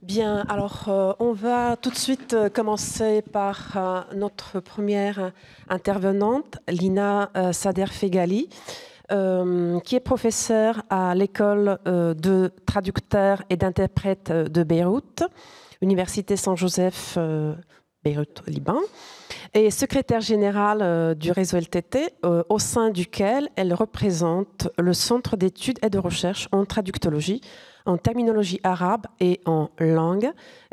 Bien, alors on va tout de suite commencer par notre première intervenante, Lina Sader-Feghali, qui est professeure à l'école de traducteurs et d'interprètes de Beyrouth, Université Saint-Joseph, Beyrouth, Liban, et secrétaire générale du réseau LTT, au sein duquel elle représente le Centre d'études et de recherche en traductologie, en terminologie arabe et en langue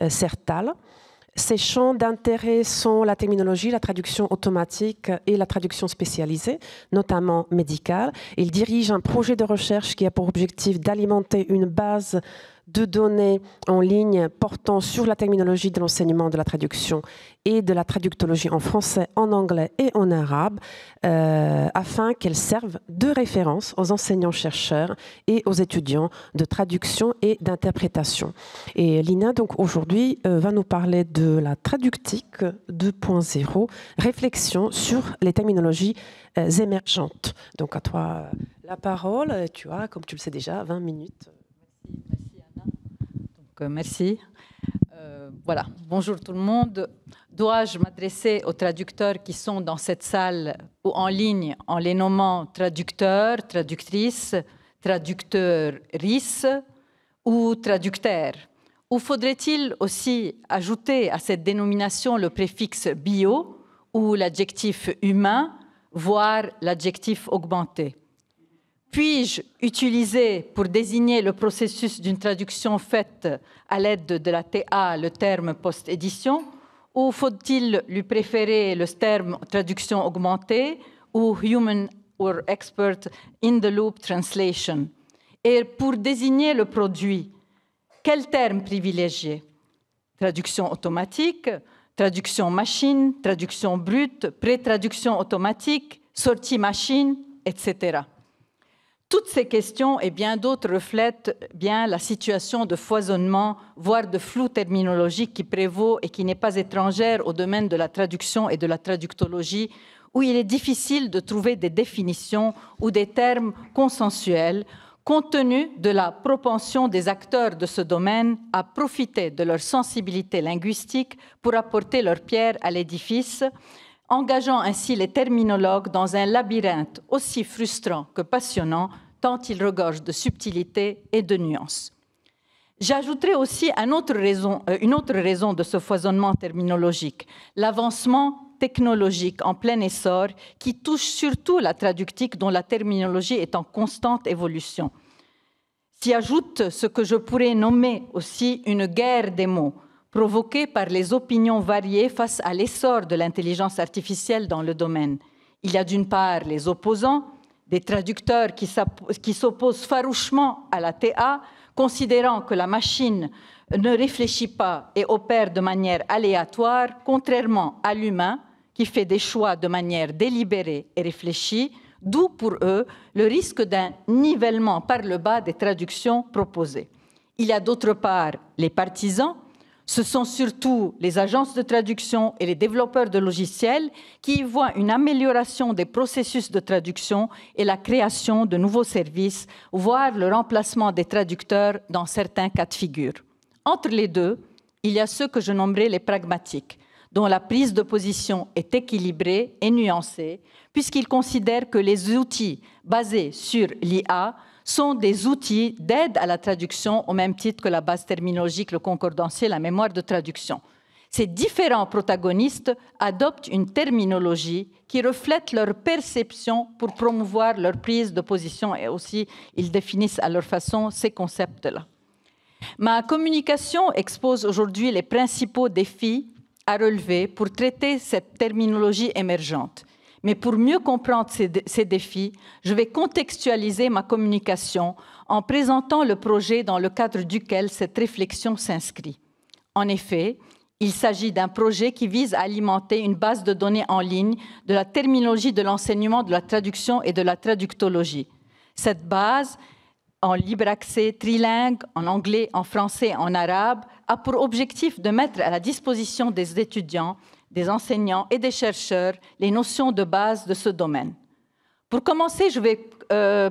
sertale. Ses champs d'intérêt sont la terminologie, la traduction automatique et la traduction spécialisée, notamment médicale. Il dirige un projet de recherche qui a pour objectif d'alimenter une base de données en ligne portant sur la terminologie de l'enseignement de la traduction et de la traductologie en français, en anglais et en arabe, afin qu'elle serve de référence aux enseignants-chercheurs et aux étudiants de traduction et d'interprétation. Et Lina, donc aujourd'hui, va nous parler de la traductique 2.0, réflexion sur les terminologies émergentes. Donc à toi la parole, tu as, comme tu le sais déjà, 20 minutes. Merci. Voilà, bonjour tout le monde. Dois-je m'adresser aux traducteurs qui sont dans cette salle ou en ligne en les nommant traducteurs, traductrices, traducteurices ou traducteurs? Ou faudrait-il aussi ajouter à cette dénomination le préfixe bio ou l'adjectif humain, voire l'adjectif augmenté? Puis-je utiliser pour désigner le processus d'une traduction faite à l'aide de la TA le terme post-édition, ou faut-il lui préférer le terme traduction augmentée ou human or expert in the loop translation? Et pour désigner le produit, quel terme privilégier? Traduction automatique, traduction machine, traduction brute, pré-traduction automatique, sortie machine, etc. Toutes ces questions et bien d'autres reflètent bien la situation de foisonnement, voire de flou terminologique qui prévaut et qui n'est pas étrangère au domaine de la traduction et de la traductologie, où il est difficile de trouver des définitions ou des termes consensuels, compte tenu de la propension des acteurs de ce domaine à profiter de leur sensibilité linguistique pour apporter leur pierre à l'édifice, engageant ainsi les terminologues dans un labyrinthe aussi frustrant que passionnant, tant il regorge de subtilité et de nuances. J'ajouterai aussi une autre raison de ce foisonnement terminologique, l'avancement technologique en plein essor qui touche surtout la traductique dont la terminologie est en constante évolution. S'y ajoute ce que je pourrais nommer aussi une guerre des mots, provoquée par les opinions variées face à l'essor de l'intelligence artificielle dans le domaine. Il y a d'une part les opposants, des traducteurs qui s'opposent farouchement à la TA, considérant que la machine ne réfléchit pas et opère de manière aléatoire, contrairement à l'humain qui fait des choix de manière délibérée et réfléchie, d'où pour eux le risque d'un nivellement par le bas des traductions proposées. Il y a d'autre part les partisans. Ce sont surtout les agences de traduction et les développeurs de logiciels qui y voient une amélioration des processus de traduction et la création de nouveaux services, voire le remplacement des traducteurs dans certains cas de figure. Entre les deux, il y a ceux que je nommerai les pragmatiques, dont la prise de position est équilibrée et nuancée, puisqu'ils considèrent que les outils basés sur l'IA sont des outils d'aide à la traduction au même titre que la base terminologique, le concordancier, la mémoire de traduction. Ces différents protagonistes adoptent une terminologie qui reflète leur perception pour promouvoir leur prise de position et aussi ils définissent à leur façon ces concepts-là. Ma communication expose aujourd'hui les principaux défis à relever pour traiter cette terminologie émergente. Mais pour mieux comprendre ces défis, je vais contextualiser ma communication en présentant le projet dans le cadre duquel cette réflexion s'inscrit. En effet, il s'agit d'un projet qui vise à alimenter une base de données en ligne de la terminologie de l'enseignement, de la traduction et de la traductologie. Cette base, en libre accès trilingue, en anglais, en français, en arabe, a pour objectif de mettre à la disposition des étudiants, des enseignants et des chercheurs les notions de base de ce domaine. Pour commencer, je vais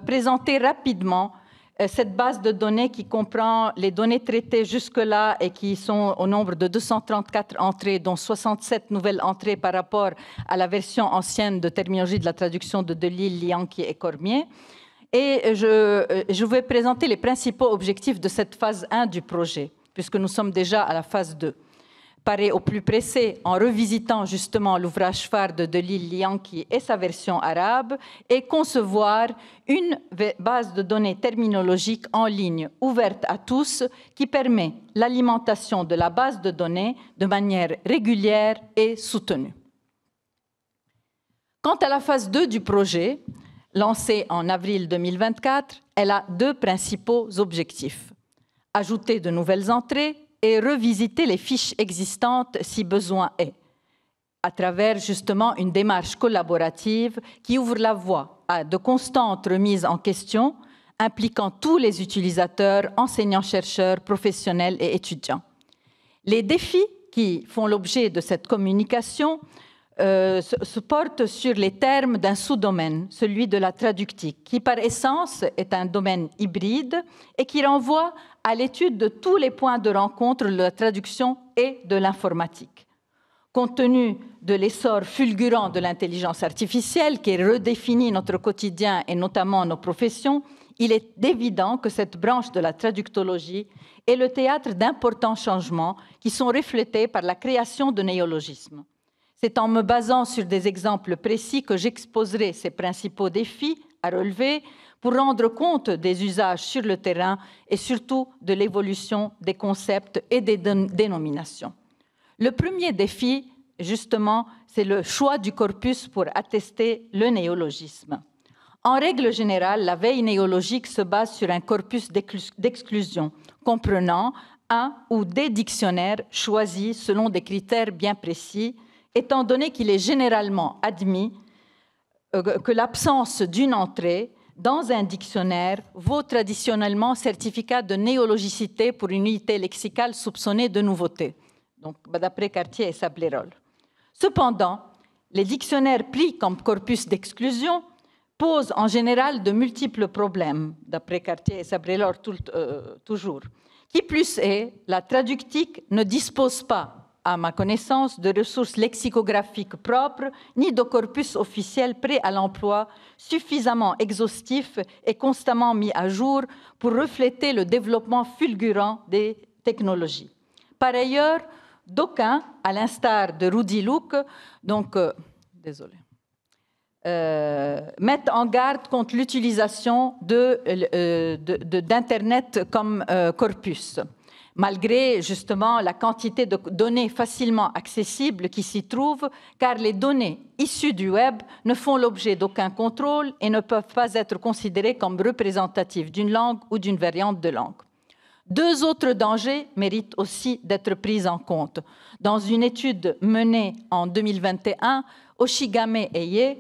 présenter rapidement Cette base de données qui comprend les données traitées jusque-là et qui sont au nombre de 234 entrées, dont 67 nouvelles entrées par rapport à la version ancienne de terminologie de la traduction de Delisle, Lianchi et Cormier. Et je vais présenter les principaux objectifs de cette phase 1 du projet, puisque nous sommes déjà à la phase 2. Paraît au plus pressé en revisitant justement l'ouvrage phare de Delisle, Lianchi et sa version arabe et concevoir une base de données terminologiques en ligne ouverte à tous qui permet l'alimentation de la base de données de manière régulière et soutenue. Quant à la phase 2 du projet, lancée en avril 2024, elle a deux principaux objectifs. Ajouter de nouvelles entrées et revisiter les fiches existantes si besoin est, à travers justement une démarche collaborative qui ouvre la voie à de constantes remises en question impliquant tous les utilisateurs, enseignants, chercheurs, professionnels et étudiants. Les défis qui font l'objet de cette communication se portent sur les termes d'un sous-domaine, celui de la traductique, qui par essence est un domaine hybride et qui renvoie à l'étude de tous les points de rencontre de la traduction et de l'informatique. Compte tenu de l'essor fulgurant de l'intelligence artificielle qui redéfinit notre quotidien et notamment nos professions, il est évident que cette branche de la traductologie est le théâtre d'importants changements qui sont reflétés par la création de néologismes. C'est en me basant sur des exemples précis que j'exposerai ces principaux défis à relever pour rendre compte des usages sur le terrain et surtout de l'évolution des concepts et des dénominations. Le premier défi, justement, c'est le choix du corpus pour attester le néologisme. En règle générale, la veille néologique se base sur un corpus d'exclusion comprenant un ou des dictionnaires choisis selon des critères bien précis, étant donné qu'il est généralement admis que l'absence d'une entrée dans un dictionnaire vaut traditionnellement certificat de néologicité pour une unité lexicale soupçonnée de nouveauté, donc d'après Cartier et Sablérol. Cependant, les dictionnaires pris comme corpus d'exclusion posent en général de multiples problèmes, d'après Cartier et Sablérol toujours. Qui plus est, la traductique ne dispose pas, à ma connaissance, de ressources lexicographiques propres, ni de corpus officiel prêt à l'emploi, suffisamment exhaustif et constamment mis à jour pour refléter le développement fulgurant des technologies. Par ailleurs, d'aucuns, à l'instar de Rudy Luke, mettent en garde contre l'utilisation d'Internet comme corpus, malgré justement la quantité de données facilement accessibles qui s'y trouvent, car les données issues du web ne font l'objet d'aucun contrôle et ne peuvent pas être considérées comme représentatives d'une langue ou d'une variante de langue. Deux autres dangers méritent aussi d'être pris en compte. Dans une étude menée en 2021, Oshigame et Ye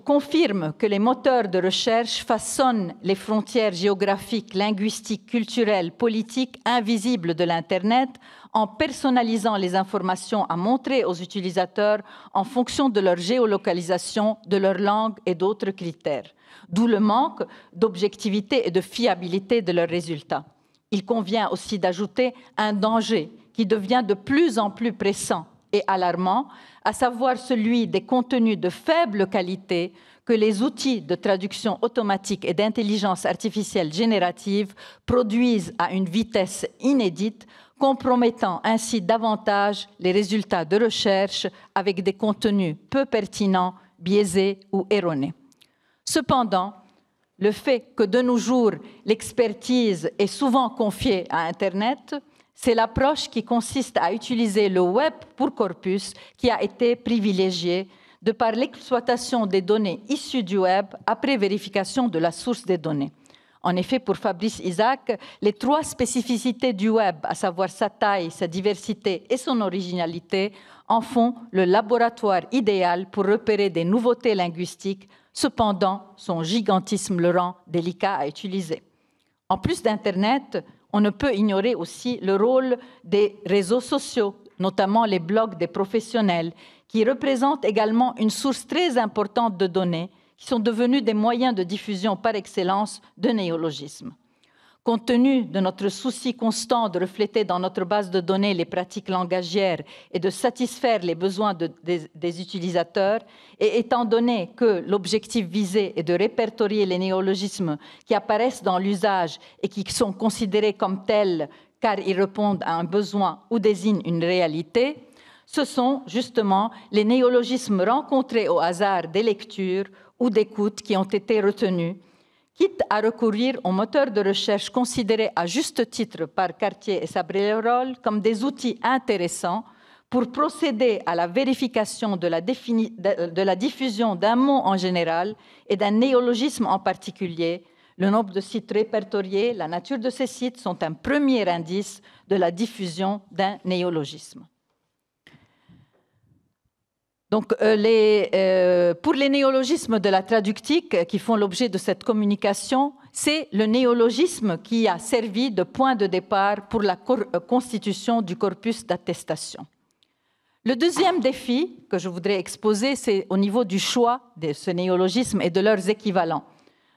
confirme que les moteurs de recherche façonnent les frontières géographiques, linguistiques, culturelles, politiques invisibles de l'Internet en personnalisant les informations à montrer aux utilisateurs en fonction de leur géolocalisation, de leur langue et d'autres critères, d'où le manque d'objectivité et de fiabilité de leurs résultats. Il convient aussi d'ajouter un danger qui devient de plus en plus pressant et alarmant, à savoir celui des contenus de faible qualité que les outils de traduction automatique et d'intelligence artificielle générative produisent à une vitesse inédite, compromettant ainsi davantage les résultats de recherche avec des contenus peu pertinents, biaisés ou erronés. Cependant, le fait que de nos jours, l'expertise est souvent confiée à Internet, c'est l'approche qui consiste à utiliser le web pour corpus qui a été privilégiée de par l'exploitation des données issues du web après vérification de la source des données. En effet, pour Fabrice Isaac, les trois spécificités du web, à savoir sa taille, sa diversité et son originalité, en font le laboratoire idéal pour repérer des nouveautés linguistiques. Cependant, son gigantisme le rend délicat à utiliser. En plus d'Internet, on ne peut ignorer aussi le rôle des réseaux sociaux, notamment les blogs des professionnels, qui représentent également une source très importante de données, qui sont devenus des moyens de diffusion par excellence de néologismes. Compte tenu de notre souci constant de refléter dans notre base de données les pratiques langagières et de satisfaire les besoins des utilisateurs, et étant donné que l'objectif visé est de répertorier les néologismes qui apparaissent dans l'usage et qui sont considérés comme tels car ils répondent à un besoin ou désignent une réalité, ce sont justement les néologismes rencontrés au hasard des lectures ou d'écoutes qui ont été retenus, quitte à recourir aux moteurs de recherche considérés à juste titre par Cartier et Sabrerol comme des outils intéressants pour procéder à la vérification de la diffusion d'un mot en général et d'un néologisme en particulier. Le nombre de sites répertoriés, la nature de ces sites sont un premier indice de la diffusion d'un néologisme. Donc, pour les néologismes de la traductique qui font l'objet de cette communication, c'est le néologisme qui a servi de point de départ pour la constitution du corpus d'attestation. Le deuxième défi que je voudrais exposer, c'est au niveau du choix de ce néologisme et de leurs équivalents.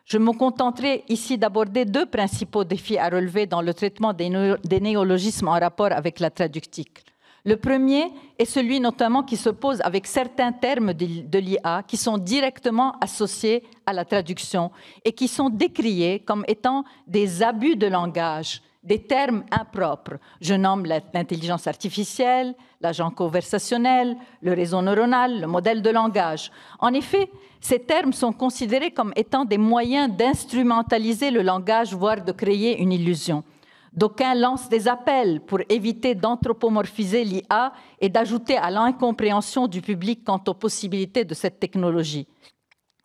Je me contenterai ici d'aborder deux principaux défis à relever dans le traitement des néologismes en rapport avec la traductique. Le premier est celui notamment qui se pose avec certains termes de l'IA qui sont directement associés à la traduction et qui sont décriés comme étant des abus de langage, des termes impropres. Je nomme l'intelligence artificielle, l'agent conversationnel, le réseau neuronal, le modèle de langage. En effet, ces termes sont considérés comme étant des moyens d'instrumentaliser le langage, voire de créer une illusion. D'aucuns lancent des appels pour éviter d'anthropomorphiser l'IA et d'ajouter à l'incompréhension du public quant aux possibilités de cette technologie.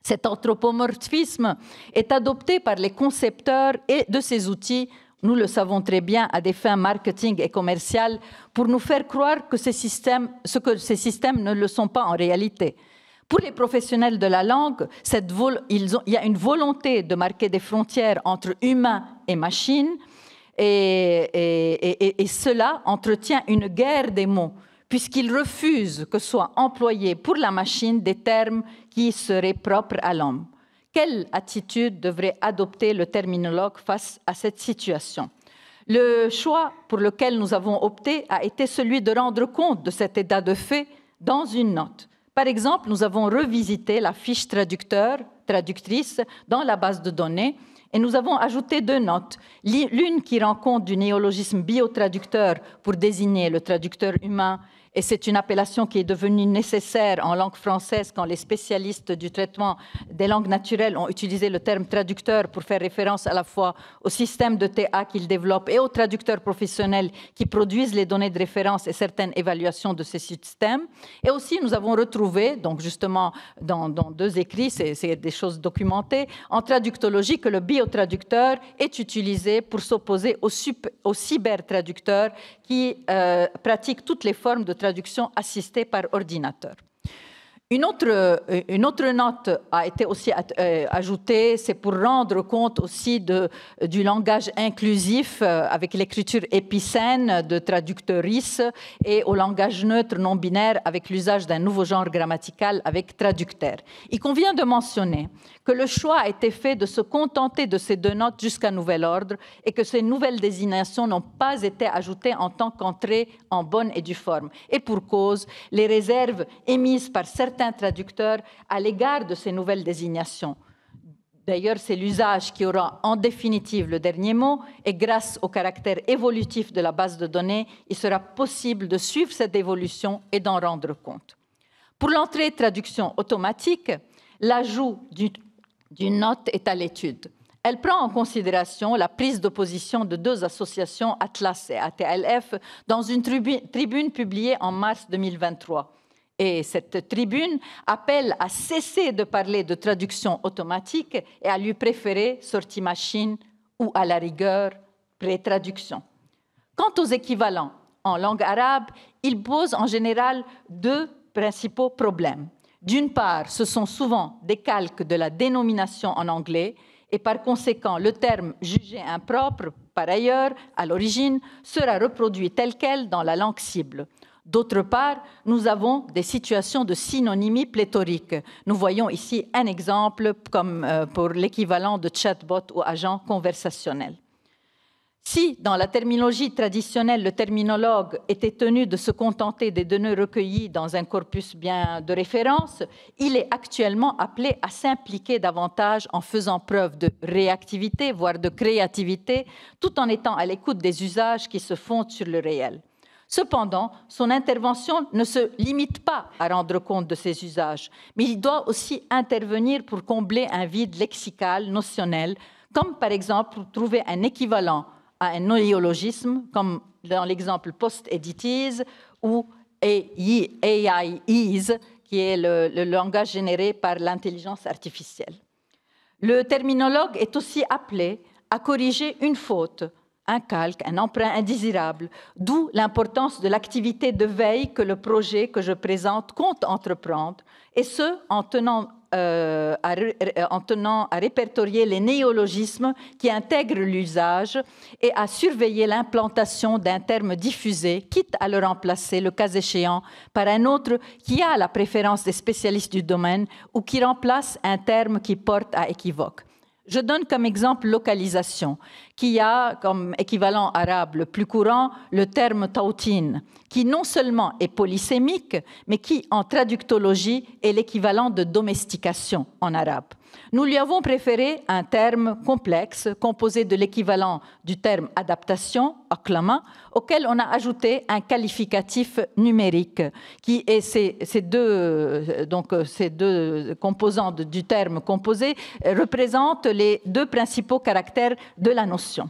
Cet anthropomorphisme est adopté par les concepteurs et de ces outils, nous le savons très bien, à des fins marketing et commerciales, pour nous faire croire que ces systèmes ne le sont pas en réalité. Pour les professionnels de la langue, il y a une volonté de marquer des frontières entre humains et machines, et cela entretient une guerre des mots, puisqu'il refuse que soient employés pour la machine des termes qui seraient propres à l'homme. Quelle attitude devrait adopter le terminologue face à cette situation? Le choix pour lequel nous avons opté a été celui de rendre compte de cet état de fait dans une note. Par exemple, nous avons revisité la fiche traductrice dans la base de données et nous avons ajouté deux notes. L'une qui rend compte du néologisme biotraducteur pour désigner le traducteur humain, et c'est une appellation qui est devenue nécessaire en langue française quand les spécialistes du traitement des langues naturelles ont utilisé le terme traducteur pour faire référence à la fois au système de TA qu'ils développent et aux traducteurs professionnels qui produisent les données de référence et certaines évaluations de ces systèmes. Et aussi, nous avons retrouvé, donc justement dans deux écrits, c'est des choses documentées, en traductologie que le biotraducteur est utilisé pour s'opposer au cybertraducteur qui pratique toutes les formes de traduction assistée par ordinateur. Une autre note a été aussi ajoutée, c'est pour rendre compte aussi du langage inclusif avec l'écriture épicène de traducteuris et au langage neutre non binaire avec l'usage d'un nouveau genre grammatical avec traducteur. Il convient de mentionner que le choix a été fait de se contenter de ces deux notes jusqu'à nouvel ordre et que ces nouvelles désignations n'ont pas été ajoutées en tant qu'entrée en bonne et due forme. Et pour cause, les réserves émises par certains traducteurs à l'égard de ces nouvelles désignations. D'ailleurs, c'est l'usage qui aura en définitive le dernier mot et grâce au caractère évolutif de la base de données, il sera possible de suivre cette évolution et d'en rendre compte. Pour l'entrée traduction automatique, l'ajout d'une note est à l'étude. Elle prend en considération la prise de position de deux associations, Atlas et ATLF, dans une tribune publiée en mars 2023. Et cette tribune appelle à cesser de parler de traduction automatique et à lui préférer sortie machine ou à la rigueur pré-traduction. Quant aux équivalents en langue arabe, ils posent en général deux principaux problèmes. D'une part, ce sont souvent des calques de la dénomination en anglais et par conséquent, le terme jugé impropre, par ailleurs, à l'origine, sera reproduit tel quel dans la langue cible. D'autre part, nous avons des situations de synonymie pléthorique. Nous voyons ici un exemple comme pour l'équivalent de chatbot ou agent conversationnel. Si, dans la terminologie traditionnelle, le terminologue était tenu de se contenter des données recueillies dans un corpus bien de référence, il est actuellement appelé à s'impliquer davantage en faisant preuve de réactivité, voire de créativité, tout en étant à l'écoute des usages qui se fondent sur le réel. Cependant, son intervention ne se limite pas à rendre compte de ces usages, mais il doit aussi intervenir pour combler un vide lexical, notionnel, comme par exemple trouver un équivalent à un néologisme, comme dans l'exemple post-editis ou AI is, qui est le langage généré par l'intelligence artificielle. Le terminologue est aussi appelé à corriger une faute, un calque, un emprunt indésirable, d'où l'importance de l'activité de veille que le projet que je présente compte entreprendre, et ce, en tenant à répertorier les néologismes qui intègrent l'usage et à surveiller l'implantation d'un terme diffusé, quitte à le remplacer, le cas échéant, par un autre qui a la préférence des spécialistes du domaine ou qui remplace un terme qui porte à équivoque. Je donne comme exemple localisation, qui a comme équivalent arabe le plus courant le terme taoutin, qui non seulement est polysémique, mais qui, en traductologie, est l'équivalent de domestication en arabe. Nous lui avons préféré un terme complexe, composé de l'équivalent du terme adaptation, aklama, auquel on a ajouté un qualificatif numérique, qui est ces deux composantes du terme composé représentent les deux principaux caractères de la notion.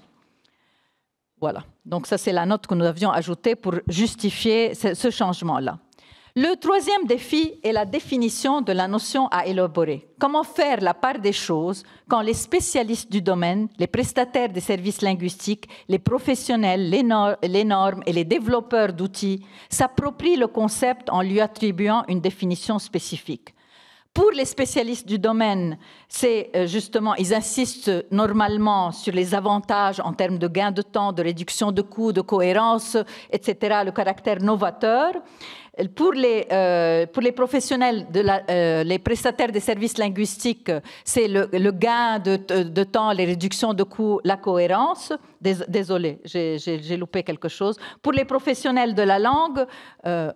Voilà, donc ça c'est la note que nous avions ajoutée pour justifier ce changement-là. Le troisième défi est la définition de la notion à élaborer. Comment faire la part des choses quand les spécialistes du domaine, les prestataires des services linguistiques, les professionnels, les normes et les développeurs d'outils s'approprient le concept en lui attribuant une définition spécifique. Pour les spécialistes du domaine, c'est justement, ils insistent normalement sur les avantages en termes de gain de temps, de réduction de coûts, de cohérence, etc., le caractère novateur. Pour les professionnels, les prestataires des services linguistiques, c'est le gain de temps, les réductions de coûts, la cohérence. Désolée, j'ai loupé quelque chose. Pour les professionnels de la langue,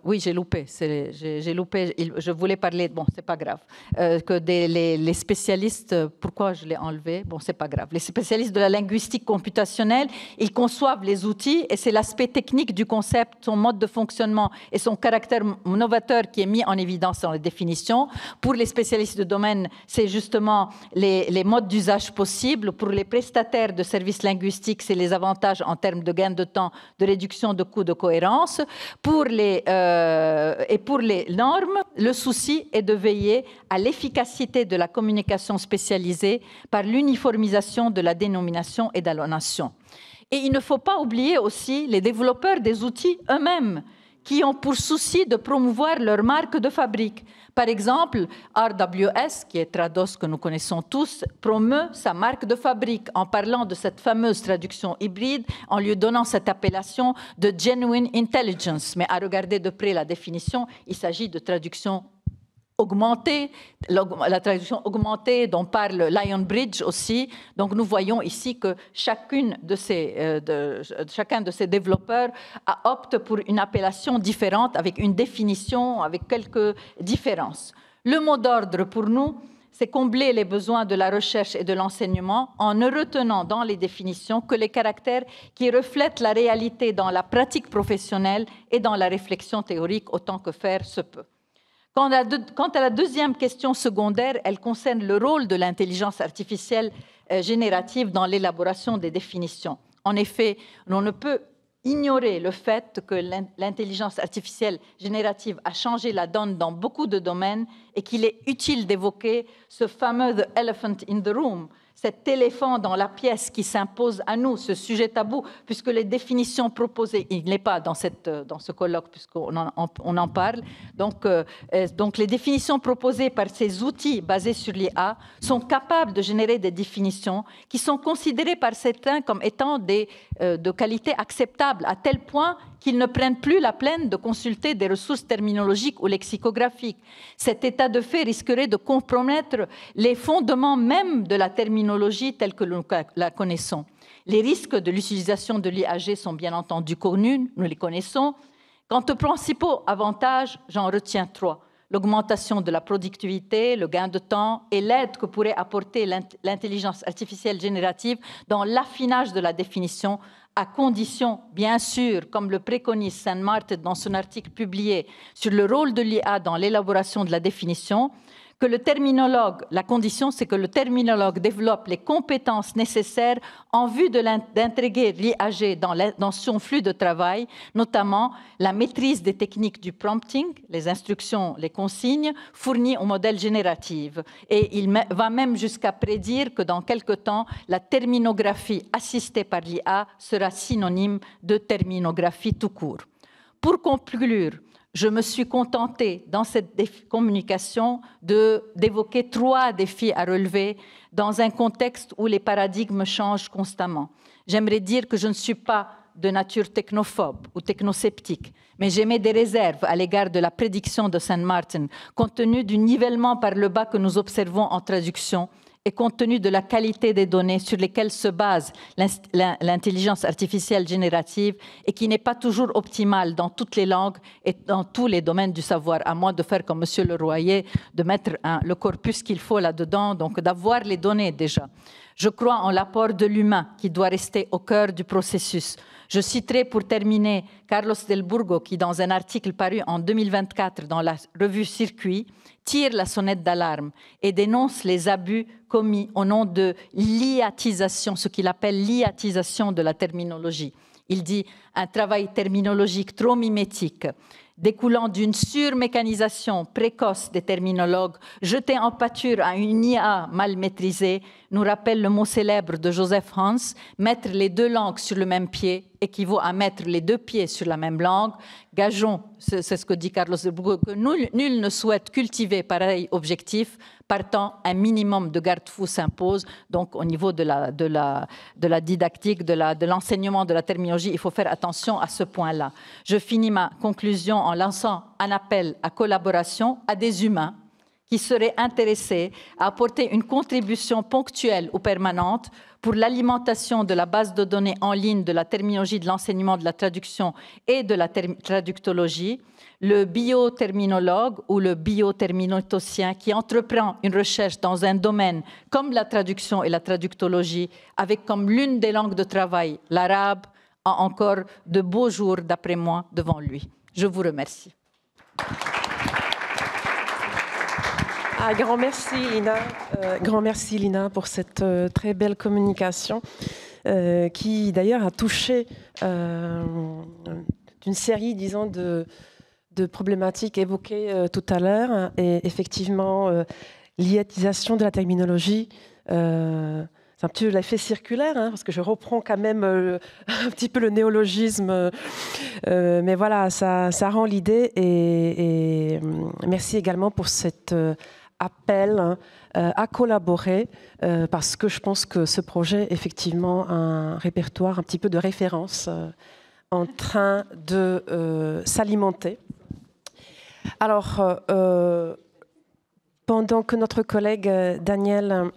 oui, j'ai loupé. Je voulais parler, bon, c'est pas grave. Les spécialistes, pourquoi je l'ai enlevé? Bon, c'est pas grave. Les spécialistes de la linguistique computationnelle, ils conçoivent les outils et c'est l'aspect technique du concept, son mode de fonctionnement et son caractère novateur qui est mis en évidence dans les définitions. Pour les spécialistes de domaine, c'est justement les modes d'usage possibles. Pour les prestataires de services linguistiques, c'est les avantages en termes de gain de temps, de réduction de coûts, de cohérence. Et pour les normes, le souci est de veiller à l'efficacité de la communication spécialisée par l'uniformisation de la dénomination et de la notion. Et il ne faut pas oublier aussi les développeurs des outils eux-mêmes, qui ont pour souci de promouvoir leur marque de fabrique. Par exemple, RWS, qui est Trados que nous connaissons tous, promeut sa marque de fabrique en parlant de cette fameuse traduction hybride, en lui donnant cette appellation de Genuine Intelligence. Mais à regarder de près la définition, il s'agit de traduction augmentée, la traduction augmentée dont parle Lionbridge aussi. Donc nous voyons ici que chacun de ces développeurs opte pour une appellation différente, avec une définition, avec quelques différences. Le mot d'ordre pour nous, c'est combler les besoins de la recherche et de l'enseignement en ne retenant dans les définitions que les caractères qui reflètent la réalité dans la pratique professionnelle et dans la réflexion théorique autant que faire se peut. Quant à la deuxième question secondaire, elle concerne le rôle de l'intelligence artificielle générative dans l'élaboration des définitions. En effet, on ne peut ignorer le fait que l'intelligence artificielle générative a changé la donne dans beaucoup de domaines et qu'il est utile d'évoquer ce fameux « the elephant in the room », cet éléphant dans la pièce qui s'impose à nous, ce sujet tabou, puisque les définitions proposées, il n'est pas dans ce colloque puisqu'on en parle, donc les définitions proposées par ces outils basés sur l'IA sont capables de générer des définitions qui sont considérées par certains comme étant de qualité acceptable, à tel point qu'ils ne prennent plus la peine de consulter des ressources terminologiques ou lexicographiques. Cet état de fait risquerait de compromettre les fondements même de la terminologie telle que nous la connaissons. Les risques de l'utilisation de l'IAG sont bien entendu connus, nous les connaissons. Quant aux principaux avantages, j'en retiens 3. L'augmentation de la productivité, le gain de temps et l'aide que pourrait apporter l'intelligence artificielle générative dans l'affinage de la définition, à condition, bien sûr, comme le préconise St. Martin dans son article publié sur le rôle de l'IA dans l'élaboration de la définition, que le terminologue, la condition, c'est que le terminologue développe les compétences nécessaires en vue d'intégrer l'IAG dans son flux de travail, notamment la maîtrise des techniques du prompting, les instructions, les consignes fournies au modèle génératif. Et il va même jusqu'à prédire que dans quelque temps, la terminographie assistée par l'IA sera synonyme de terminographie tout court. Pour conclure, je me suis contentée dans cette communication d'évoquer 3 défis à relever dans un contexte où les paradigmes changent constamment. J'aimerais dire que je ne suis pas de nature technophobe ou technosceptique, mais j'émets des réserves à l'égard de la prédiction de St. Martin, compte tenu du nivellement par le bas que nous observons en traduction et compte tenu de la qualité des données sur lesquelles se base l'intelligence artificielle générative et qui n'est pas toujours optimale dans toutes les langues et dans tous les domaines du savoir, à moins de faire comme M. Leroyer, de mettre le corpus qu'il faut là-dedans, donc d'avoir les données déjà. Je crois en l'apport de l'humain qui doit rester au cœur du processus. Je citerai pour terminer Carlos Del Burgo qui, dans un article paru en 2024 dans la revue Circuit, tire la sonnette d'alarme et dénonce les abus commis au nom de l'iatisation, ce qu'il appelle l'iatisation de la terminologie. Il dit un travail terminologique trop mimétique, découlant d'une surmécanisation précoce des terminologues, jeté en pâture à une IA mal maîtrisée, nous rappelle le mot célèbre de Joseph Hans, mettre les 2 langues sur le même pied équivaut à mettre les 2 pieds sur la même langue. Gageons, c'est ce que dit Carlos de Burgo, que nul ne souhaite cultiver pareil objectif. Partant, un minimum de garde-fous s'impose. Donc, au niveau de la didactique, de l'enseignement de la terminologie, il faut faire attention à ce point-là. Je finis ma conclusion en lançant un appel à collaboration à des humains qui seraient intéressés à apporter une contribution ponctuelle ou permanente pour l'alimentation de la base de données en ligne de la terminologie de l'enseignement de la traduction et de la traductologie, le bioterminologue ou le bioterminotocien qui entreprend une recherche dans un domaine comme la traduction et la traductologie, avec comme l'une des langues de travail l'arabe, a encore de beaux jours, d'après moi, devant lui. Je vous remercie. Grand merci, Lina. Grand merci, Lina, pour cette très belle communication qui, d'ailleurs, a touché une série, disons, de problématiques évoquées tout à l'heure. Et effectivement, l'iatisation de la terminologie, c'est un petit peu l'effet circulaire, parce que je reprends quand même un petit peu le néologisme. Mais voilà, ça rend l'idée. Et merci également pour cet appel à collaborer, parce que je pense que ce projet est effectivement un répertoire un petit peu de référence en train de s'alimenter. Alors, pendant que notre collègue Daniel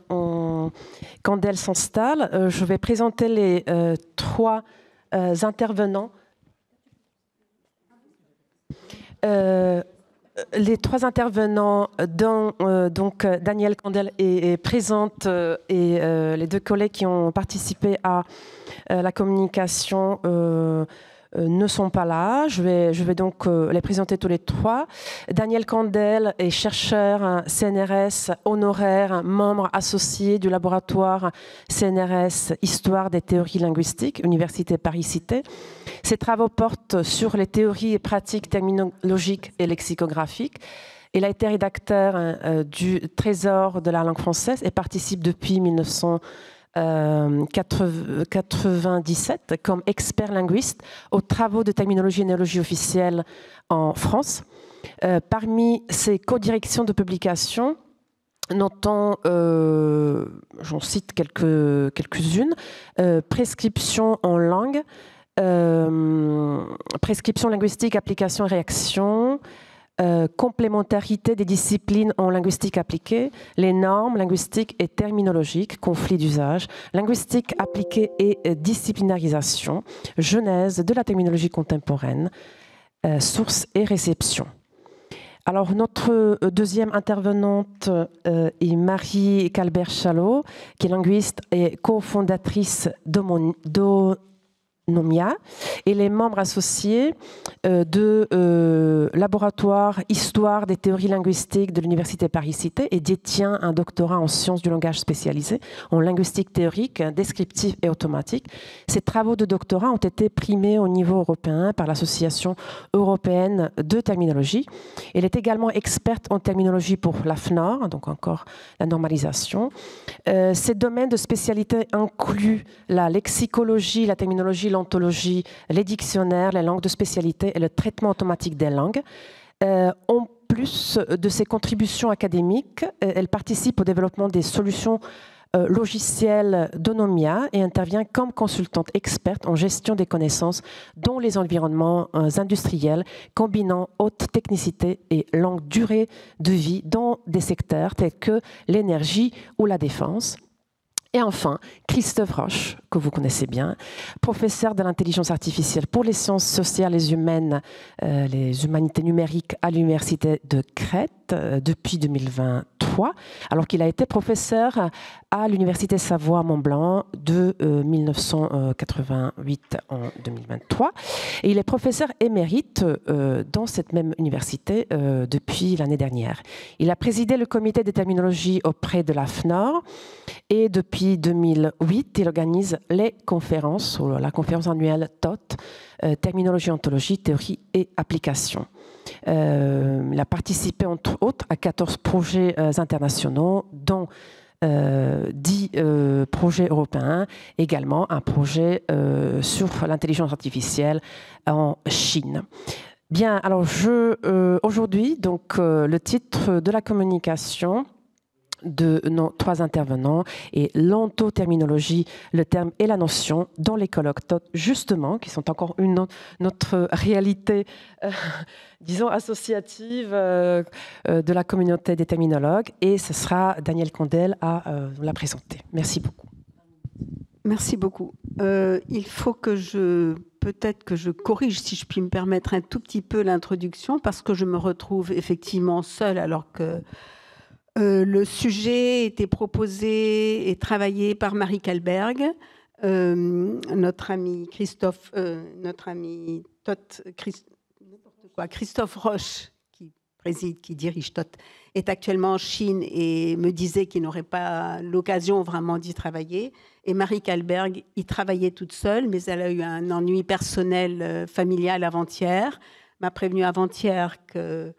Candel s'installe, je vais présenter les 3 intervenants. Les 3 intervenants, dont donc Daniel Candel est présente et les 2 collègues qui ont participé à la communication ne sont pas là. Je vais donc les présenter tous les 3. Daniel Candel est chercheur CNRS honoraire, membre associé du laboratoire CNRS Histoire des théories linguistiques, Université Paris-Cité. Ses travaux portent sur les théories et pratiques terminologiques et lexicographiques. Il a été rédacteur du Trésor de la langue française et participe depuis 1997 comme expert linguiste aux travaux de terminologie et néologie officielle en France. Parmi ses co-directions de publication, notons, j'en cite quelques-unes, Prescription en langue, prescription linguistique, application et réaction, complémentarité des disciplines en linguistique appliquée, les normes linguistiques et terminologiques, conflits d'usage, linguistique appliquée et disciplinarisation, genèse de la terminologie contemporaine, source et réception. Alors, notre deuxième intervenante est Marie Calbert-Chalot, qui est linguiste et cofondatrice d'Onomia, et les membres associés de laboratoire Histoire des théories linguistiques de l'Université Paris-Cité et détient un doctorat en sciences du langage spécialisé en linguistique théorique, descriptive et automatique. Ces travaux de doctorat ont été primés au niveau européen par l'Association européenne de terminologie. Elle est également experte en terminologie pour l'AFNOR, donc encore la normalisation. Ces domaines de spécialité incluent la lexicologie, la terminologie, l'ontologie, les dictionnaires, les langues de spécialité et le traitement automatique des langues. En plus de ses contributions académiques, elle participe au développement des solutions logicielles d'Onomia et intervient comme consultante experte en gestion des connaissances dans les environnements industriels, combinant haute technicité et longue durée de vie dans des secteurs tels que l'énergie ou la défense. Et enfin, Christophe Roche, que vous connaissez bien, professeur de l'intelligence artificielle pour les sciences sociales et humaines, les humanités numériques à l'Université de Crète depuis 2023, alors qu'il a été professeur à l'Université Savoie-Mont-Blanc de 1988 en 2023. Et il est professeur émérite dans cette même université depuis l'année dernière. Il a présidé le comité des terminologies auprès de l'AFNOR et depuis 2008, il organise les conférences, ou la conférence annuelle TOT, Terminologie, Ontologie, Théorie et Application. Il a participé entre autres à 14 projets internationaux, dont 10 projets européens, également un projet sur l'intelligence artificielle en Chine. Bien, alors aujourd'hui, donc le titre de la communication de nos trois intervenants et l'ontoterminologie, le terme et la notion dans les colloques TOT, justement, qui sont encore notre réalité, disons, associative de la communauté des terminologues. Et ce sera Daniel Condel à la présenter. Merci beaucoup. Merci beaucoup. Il faut que peut-être que je corrige, si je puis me permettre, un tout petit peu l'introduction, parce que je me retrouve effectivement seule alors que le sujet était proposé et travaillé par Marie Calberg, notre ami Christophe Roche, qui dirige TOT, est actuellement en Chine et me disait qu'il n'aurait pas l'occasion vraiment d'y travailler. Et Marie Calberg y travaillait toute seule, mais elle a eu un ennui personnel, familial avant-hier, m'a prévenu avant-hier qu'elle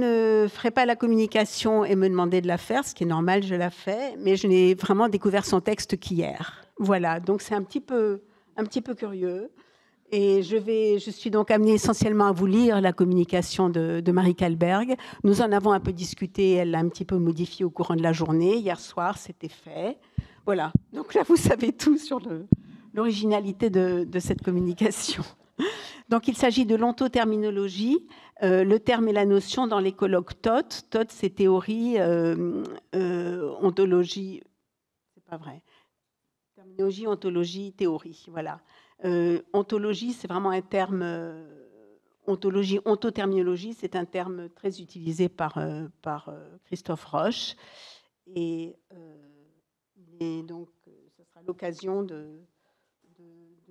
ne ferait pas la communication et me demandait de la faire, ce qui est normal, je la fais, mais je n'ai vraiment découvert son texte qu'hier. Voilà, donc c'est un petit peu curieux. Et je suis donc amenée essentiellement à vous lire la communication de Marie Calberg. Nous en avons un peu discuté, elle l'a un petit peu modifié au courant de la journée. Hier soir, c'était fait. Voilà, donc là, vous savez tout sur l'originalité de cette communication. Donc, il s'agit de l'ontoterminologie, le terme et la notion dans les colloques TOT. TOT, c'est théorie, ontologie, c'est pas vrai. Terminologie, ontologie, théorie, voilà. Ontologie, c'est vraiment un terme. Ontologie, ontoterminologie, c'est un terme très utilisé par Christophe Roche. Et donc, ce sera l'occasion de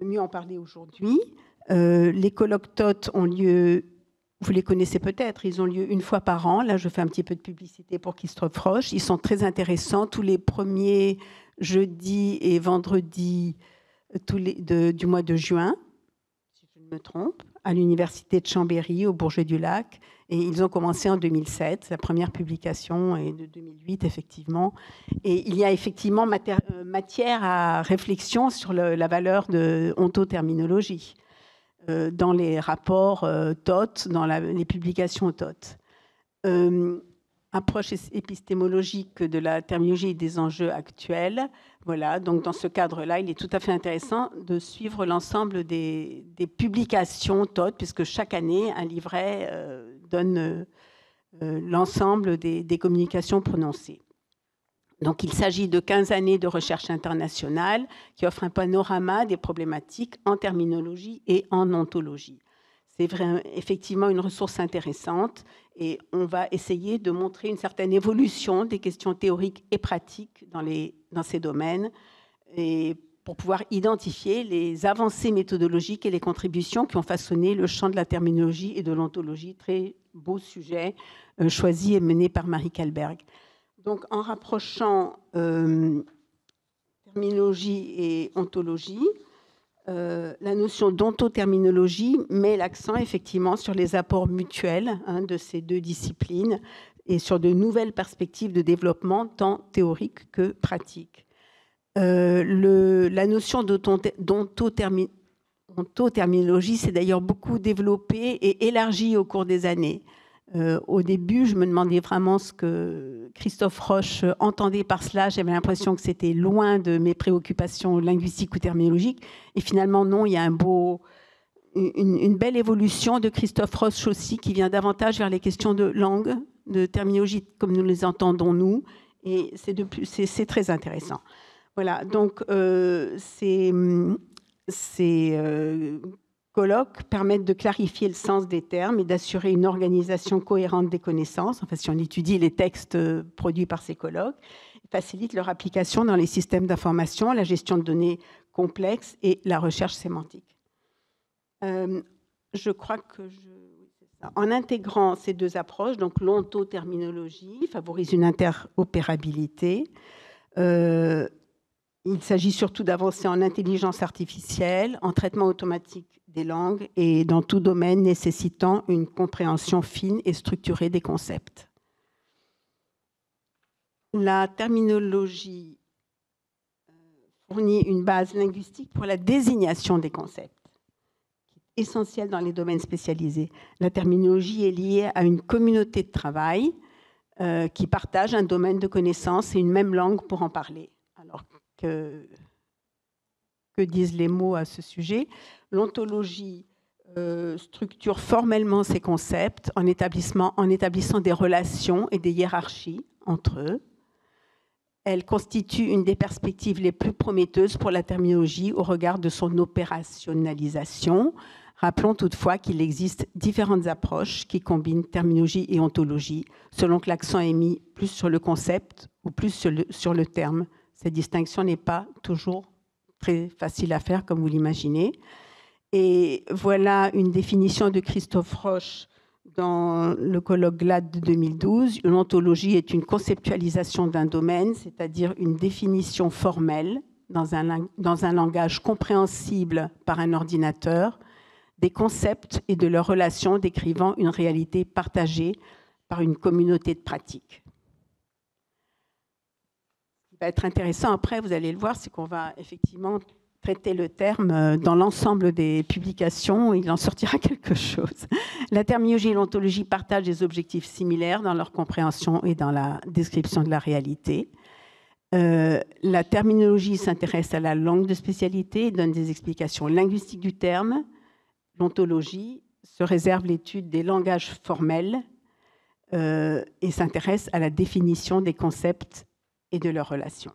mieux en parler aujourd'hui. Les colloques TOT ont lieu, vous les connaissez peut-être, ils ont lieu une fois par an. Là, je fais un petit peu de publicité pour Christophe Roche. Ils sont très intéressants tous les premiers jeudis et vendredis du mois de juin, si je ne me trompe, à l'université de Chambéry, au Bourget-du-Lac. Et ils ont commencé en 2007. La première publication est de 2008, effectivement. Et il y a effectivement matière à réflexion sur la valeur de ontoterminologie dans les rapports TOT, dans les publications TOT. approche épistémologique de la terminologie et des enjeux actuels. Voilà, donc dans ce cadre-là, il est tout à fait intéressant de suivre l'ensemble des publications TOD, puisque chaque année, un livret donne l'ensemble des communications prononcées. Donc il s'agit de 15 années de recherche internationale qui offrent un panorama des problématiques en terminologie et en ontologie. C'est effectivement une ressource intéressante et on va essayer de montrer une certaine évolution des questions théoriques et pratiques dans ces domaines et pour pouvoir identifier les avancées méthodologiques et les contributions qui ont façonné le champ de la terminologie et de l'ontologie. Très beau sujet choisi et mené par Marie Kalberg. Donc en rapprochant terminologie et ontologie, la notion d'ontoterminologie met l'accent effectivement sur les apports mutuels de ces deux disciplines et sur de nouvelles perspectives de développement tant théoriques que pratiques. La notion d'ontoterminologie s'est d'ailleurs beaucoup développée et élargie au cours des années. Au début, je me demandais vraiment ce que Christophe Roche entendait par cela. J'avais l'impression que c'était loin de mes préoccupations linguistiques ou terminologiques. Et finalement, non, il y a une belle évolution de Christophe Roche aussi, qui vient davantage vers les questions de langue, de terminologie comme nous les entendons nous. Et c'est très intéressant. Voilà, donc ces colloques permettent de clarifier le sens des termes et d'assurer une organisation cohérente des connaissances, enfin, si on étudie les textes produits par ces colloques, facilitent leur application dans les systèmes d'information, la gestion de données complexes et la recherche sémantique. Je crois que en intégrant ces deux approches, donc l'ontoterminologie favorise une interopérabilité. Il s'agit surtout d'avancer en intelligence artificielle, en traitement automatique des langues et dans tout domaine nécessitant une compréhension fine et structurée des concepts. La terminologie fournit une base linguistique pour la désignation des concepts, qui est essentielle dans les domaines spécialisés. La terminologie est liée à une communauté de travail qui partage un domaine de connaissances et une même langue pour en parler. Alors, que disent les mots à ce sujet? L'ontologie structure formellement ces concepts en établissant des relations et des hiérarchies entre eux. Elle constitue une des perspectives les plus prometteuses pour la terminologie au regard de son opérationnalisation. Rappelons toutefois qu'il existe différentes approches qui combinent terminologie et ontologie, selon que l'accent est mis plus sur le concept ou plus sur le terme. Cette distinction n'est pas toujours très facile à faire, comme vous l'imaginez. Et voilà une définition de Christophe Roche dans le colloque GLAD de 2012. L'ontologie est une conceptualisation d'un domaine, c'est-à-dire une définition formelle dans un langage compréhensible par un ordinateur, des concepts et de leurs relations décrivant une réalité partagée par une communauté de pratiques. Ce qui va être intéressant après, vous allez le voir, c'est qu'on va effectivement traiter le terme dans l'ensemble des publications, il en sortira quelque chose. La terminologie et l'ontologie partagent des objectifs similaires dans leur compréhension et dans la description de la réalité. La terminologie s'intéresse à la langue de spécialité et donne des explications linguistiques du terme. L'ontologie se réserve l'étude des langages formels et s'intéresse à la définition des concepts et de leurs relations.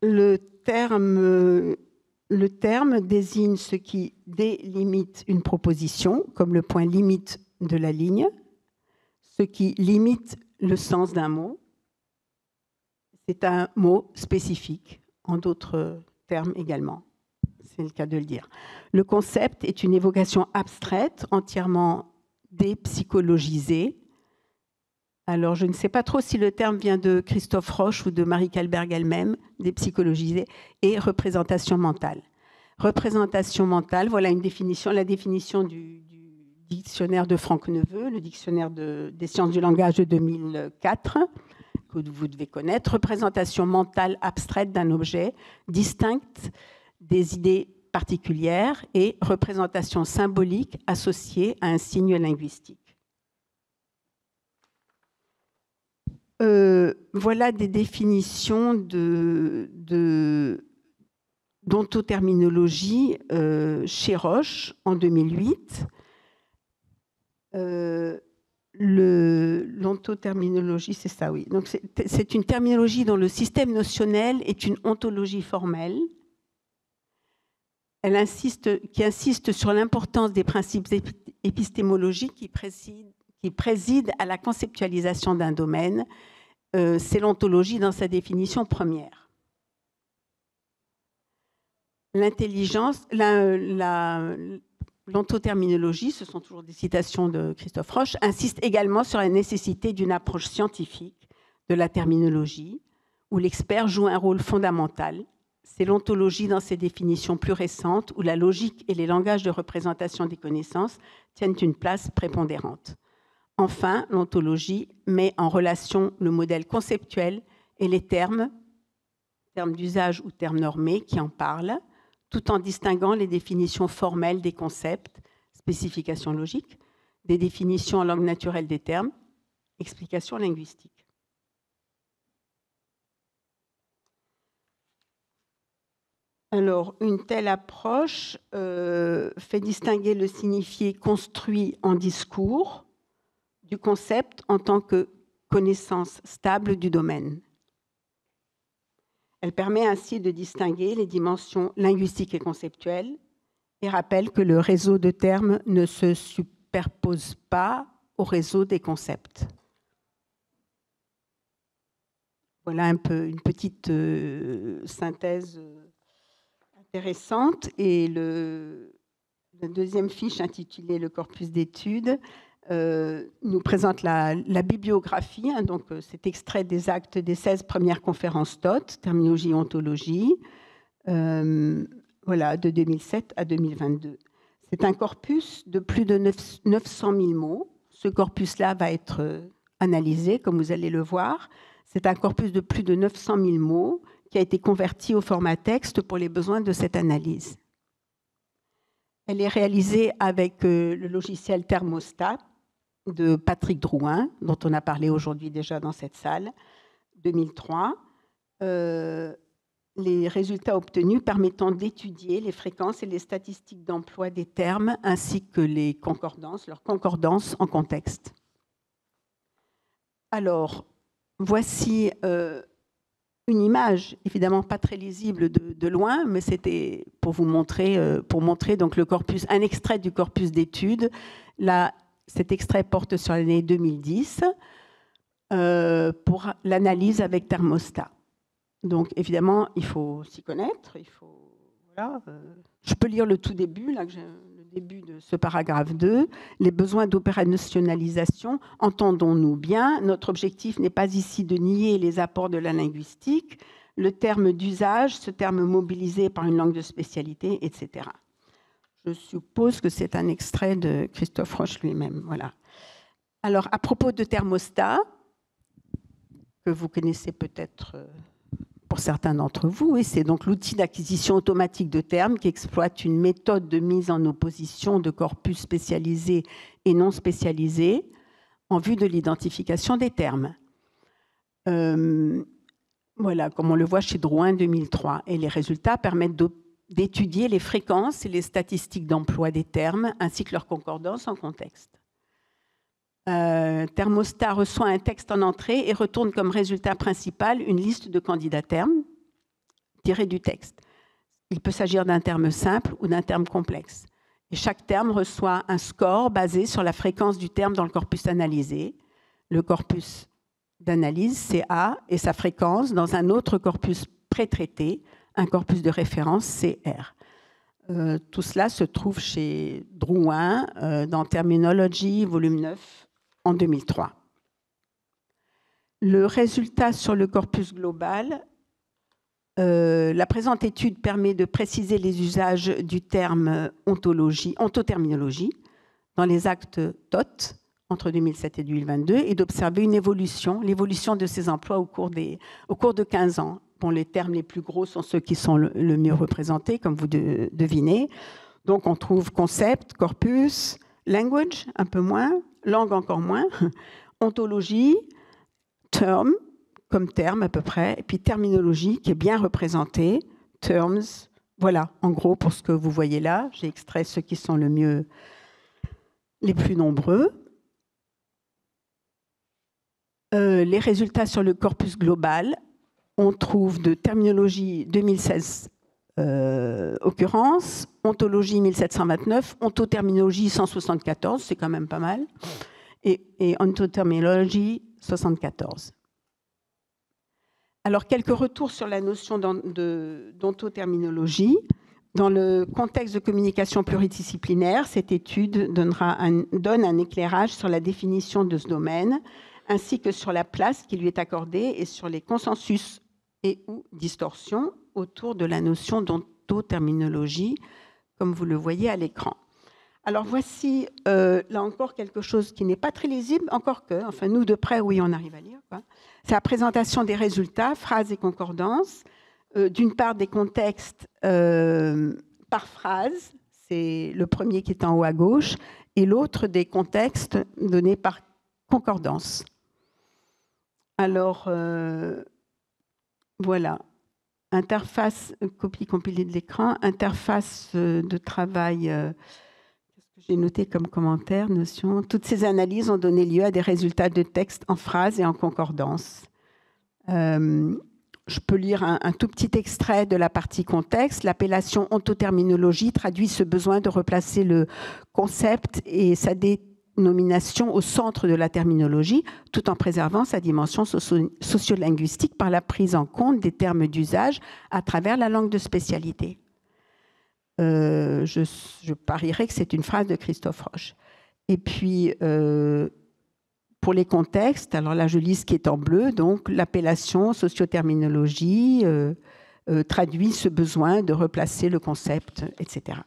Le terme désigne ce qui délimite une proposition, comme le point limite de la ligne, ce qui limite le sens d'un mot. C'est un mot spécifique, en d'autres termes également. C'est le cas de le dire. Le concept est une évocation abstraite, entièrement dépsychologisée. Alors, je ne sais pas trop si le terme vient de Christophe Roche ou de Marie Kalberg elle-même, dépsychologisée, et représentation mentale. Représentation mentale, voilà une définition, la définition du dictionnaire de Franck Neveu, le dictionnaire des sciences du langage de 2004, que vous devez connaître. Représentation mentale abstraite d'un objet, distincte des idées particulière et représentation symbolique associée à un signe linguistique. Voilà des définitions d'ontoterminologie chez Roche en 2008. L'ontoterminologie, c'est ça, oui. Donc c'est une terminologie dont le système notionnel est une ontologie formelle. Qui insiste sur l'importance des principes épistémologiques qui président à la conceptualisation d'un domaine. C'est l'ontologie dans sa définition première. L'ontoterminologie, ce sont toujours des citations de Christophe Roche, insiste également sur la nécessité d'une approche scientifique de la terminologie, où l'expert joue un rôle fondamental. C'est l'ontologie dans ses définitions plus récentes, où la logique et les langages de représentation des connaissances tiennent une place prépondérante. Enfin, l'ontologie met en relation le modèle conceptuel et les termes d'usage ou termes normés qui en parlent, tout en distinguant les définitions formelles des concepts, spécifications logiques, des définitions en langue naturelle des termes, explications linguistiques. Alors, une telle approche fait distinguer le signifié construit en discours du concept en tant que connaissance stable du domaine. Elle permet ainsi de distinguer les dimensions linguistiques et conceptuelles et rappelle que le réseau de termes ne se superpose pas au réseau des concepts. Voilà un peu une petite synthèse intéressante. Et la deuxième fiche intitulée « Le corpus d'études » nous présente la bibliographie, hein, donc c'est extrait des actes des 16 premières conférences TOT, terminologie et ontologie, voilà, de 2007 à 2022. C'est un corpus de plus de 900 000 mots. Ce corpus-là va être analysé, comme vous allez le voir. C'est un corpus de plus de 900 000 mots qui a été converti au format texte pour les besoins de cette analyse. Elle est réalisée avec le logiciel Thermostat de Patrick Drouin, dont on a parlé aujourd'hui déjà dans cette salle, 2003. Les résultats obtenus permettant d'étudier les fréquences et les statistiques d'emploi des termes ainsi que les concordances, leurs concordances en contexte. Alors, voici une image, évidemment pas très lisible de loin, mais c'était pour vous montrer, donc le corpus, un extrait du corpus d'études. Là, cet extrait porte sur l'année 2010 pour l'analyse avec Thermostat. Donc, évidemment, il faut s'y connaître. Voilà, je peux lire le tout début, là, le début de ce paragraphe 2. Les besoins d'opérationnalisation, entendons-nous bien. Notre objectif n'est pas ici de nier les apports de la linguistique, le terme d'usage, ce terme mobilisé par une langue de spécialité, etc. Je suppose que c'est un extrait de Christophe Roche lui-même. Voilà. Alors, à propos de Thermostat, que vous connaissez peut-être pour certains d'entre vous, et c'est donc l'outil d'acquisition automatique de termes qui exploite une méthode de mise en opposition de corpus spécialisés et non spécialisés en vue de l'identification des termes. Voilà, comme on le voit chez Drouin 2003. Et les résultats permettent d'étudier les fréquences et les statistiques d'emploi des termes ainsi que leur concordance en contexte. Thermostat reçoit un texte en entrée et retourne comme résultat principal une liste de candidats termes tirés du texte. Il peut s'agir d'un terme simple ou d'un terme complexe. Et chaque terme reçoit un score basé sur la fréquence du terme dans le corpus analysé. Le corpus d'analyse, CA, et sa fréquence dans un autre corpus pré-traité, un corpus de référence, CR. Tout cela se trouve chez Drouin dans Terminology, volume 9, en 2003. Le résultat sur le corpus global, la présente étude permet de préciser les usages du terme ontoterminologie dans les actes TOT entre 2007 et 2022 et d'observer l'évolution de ces emplois au cours de 15 ans. bon, les termes les plus gros sont ceux qui sont le mieux représentés, comme vous devinez. Donc, on trouve concept, corpus, language, un peu moins, langue encore moins, ontologie, term, comme terme à peu près, et puis terminologie qui est bien représentée, terms, voilà, en gros, pour ce que vous voyez là, j'ai extrait ceux qui sont les plus nombreux. Les résultats sur le corpus global, on trouve de terminologie 2016 occurrences, ontologie 1729, ontoterminologie 174, c'est quand même pas mal, et ontoterminologie 74. Alors, quelques retours sur la notion d'ontoterminologie. Dans le contexte de communication pluridisciplinaire, cette étude donne un éclairage sur la définition de ce domaine, ainsi que sur la place qui lui est accordée et sur les consensus et ou distorsions autour de la notion d'ontoterminologie, comme vous le voyez à l'écran. Alors voici, là encore, quelque chose qui n'est pas très lisible, encore que, enfin nous de près, oui, on arrive à lire. C'est la présentation des résultats, phrases et concordances. D'une part, des contextes par phrase, c'est le premier qui est en haut à gauche, et l'autre des contextes donnés par concordance. Alors, voilà. Interface, copie compilée de l'écran, interface de travail... J'ai noté comme commentaire, notion. Toutes ces analyses ont donné lieu à des résultats de texte en phrases et en concordance. Je peux lire un tout petit extrait de la partie contexte. L'appellation ontoterminologie traduit ce besoin de replacer le concept et sa dénomination au centre de la terminologie, tout en préservant sa dimension sociolinguistique par la prise en compte des termes d'usage à travers la langue de spécialité. Je parierais que c'est une phrase de Christophe Roche. Et puis, pour les contextes, alors là, je lis ce qui est en bleu, donc l'appellation socioterminologie traduit ce besoin de replacer le concept, etc.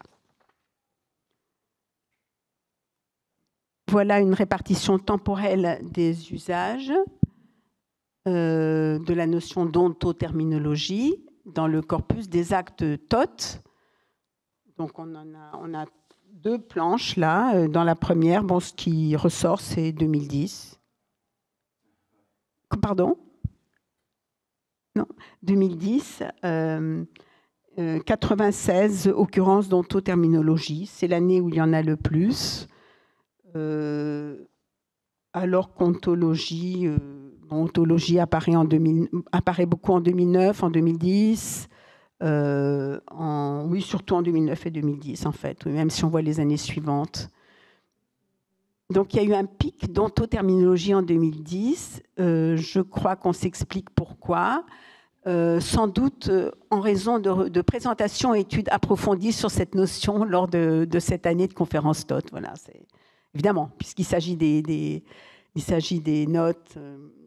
Voilà une répartition temporelle des usages de la notion d'ontoterminologie dans le corpus des actes TOT. Donc, on a deux planches là. Dans la première, bon, ce qui ressort, c'est 2010. Pardon ? Non, 2010. 96 occurrences d'ontoterminologie. C'est l'année où il y en a le plus. Alors qu'ontologie ontologie apparaît beaucoup en 2009, en 2010. Oui, surtout en 2009 et 2010, en fait, même si on voit les années suivantes. Donc, il y a eu un pic d'ontoterminologie en 2010. Je crois qu'on s'explique pourquoi. Sans doute en raison de présentations et études approfondies sur cette notion lors de cette année de conférence TOT. Voilà, évidemment, puisqu'il s'agit des notes,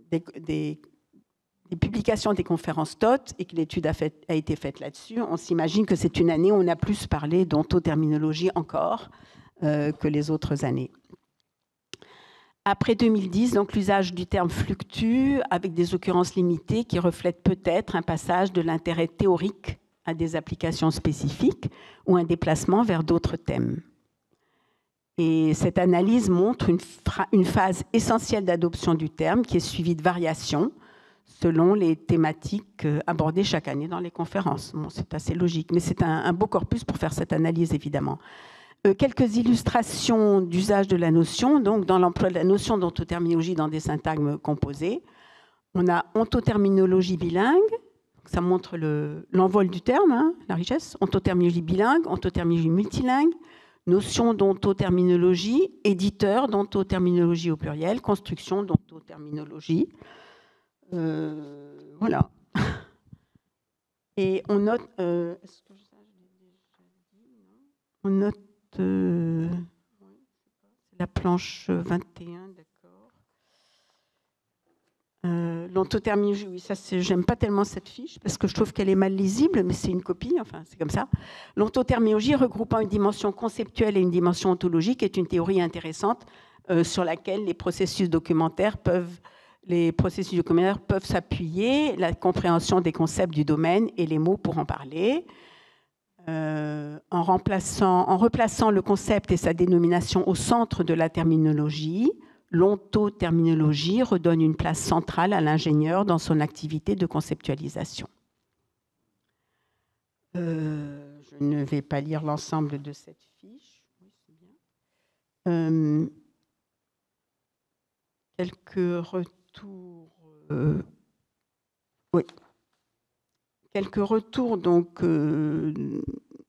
des publications des conférences TOT et que l'étude a été faite là-dessus, on s'imagine que c'est une année où on a plus parlé d'ontoterminologie encore que les autres années. Après 2010, donc, l'usage du terme fluctue avec des occurrences limitées qui reflètent peut-être un passage de l'intérêt théorique à des applications spécifiques ou un déplacement vers d'autres thèmes. Et cette analyse montre une phase essentielle d'adoption du terme qui est suivie de variations selon les thématiques abordées chaque année dans les conférences. Bon, c'est assez logique, mais c'est un beau corpus pour faire cette analyse, évidemment. Quelques illustrations d'usage de la notion, donc dans l'emploi de la notion d'ontoterminologie dans des syntagmes composés. On a ontoterminologie bilingue, ça montre l'envol du terme, hein, la richesse. Ontoterminologie bilingue, ontoterminologie multilingue, notion d'ontoterminologie, éditeur d'ontoterminologie au pluriel, construction d'ontoterminologie. Voilà. Et on note... est-ce que on note... la planche 21, d'accord. L'ontoterminologie, oui, ça, j'aime pas tellement cette fiche parce que je trouve qu'elle est mal lisible, mais c'est une copie, enfin, c'est comme ça. L'ontoterminologie regroupant une dimension conceptuelle et une dimension ontologique est une théorie intéressante sur laquelle les processus documentaires peuvent Les processus de communautaire peuvent s'appuyer, la compréhension des concepts du domaine et les mots pour en parler. En replaçant le concept et sa dénomination au centre de la terminologie, l'ontoterminologie redonne une place centrale à l'ingénieur dans son activité de conceptualisation. Je ne vais pas lire l'ensemble de cette fiche. Quelques retours. Oui. Quelques retours donc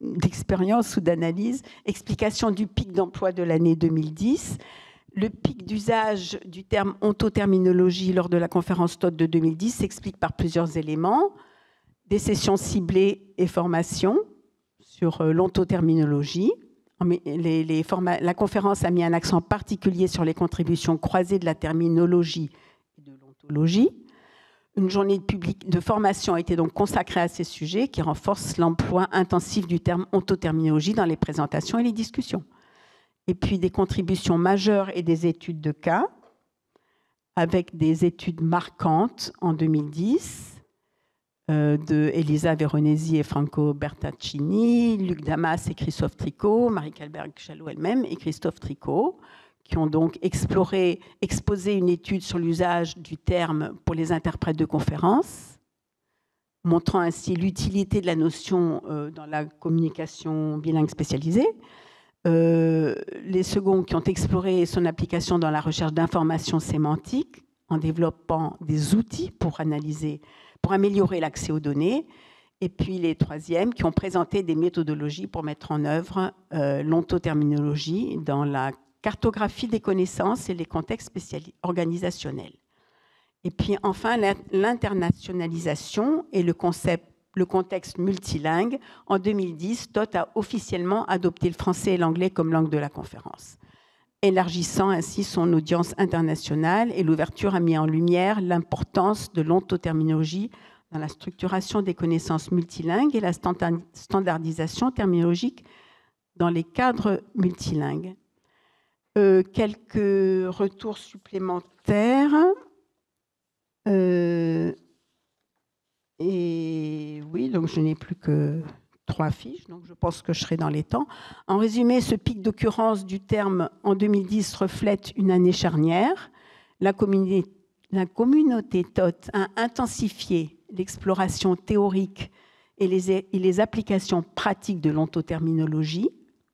d'expérience ou d'analyse. Explication du pic d'emploi de l'année 2010. Le pic d'usage du terme ontoterminologie lors de la conférence TOT de 2010 s'explique par plusieurs éléments. Des sessions ciblées et formations sur l'ontoterminologie. La conférence a mis un accent particulier sur les contributions croisées de la terminologie et de l'ontologie. Une journée de formation a été donc consacrée à ces sujets qui renforcent l'emploi intensif du terme ontoterminologie dans les présentations et les discussions. Et puis des contributions majeures et des études de cas, avec des études marquantes en 2010 de Elisa Veronesi et Franco Bertaccini, Luc Damas et Christophe Tricot, Marie Kalberg-Chalot elle-même et Christophe Tricot, qui ont donc exposé une étude sur l'usage du terme pour les interprètes de conférences, montrant ainsi l'utilité de la notion dans la communication bilingue spécialisée. Les seconds qui ont exploré son application dans la recherche d'informations sémantiques en développant des outils pour améliorer l'accès aux données. Et puis les troisièmes qui ont présenté des méthodologies pour mettre en œuvre l'ontoterminologie dans la cartographie des connaissances et les contextes organisationnels. Et puis enfin, l'internationalisation et le contexte multilingue. En 2010, TOT a officiellement adopté le français et l'anglais comme langue de la conférence, élargissant ainsi son audience internationale, et l'ouverture a mis en lumière l'importance de l'ontoterminologie dans la structuration des connaissances multilingues et la standardisation terminologique dans les cadres multilingues. Quelques retours supplémentaires. Et oui, donc je n'ai plus que 3 fiches, donc je pense que je serai dans les temps. En résumé, ce pic d'occurrence du terme en 2010 reflète une année charnière. La communauté TOT a intensifié l'exploration théorique et les applications pratiques de l'ontoterminologie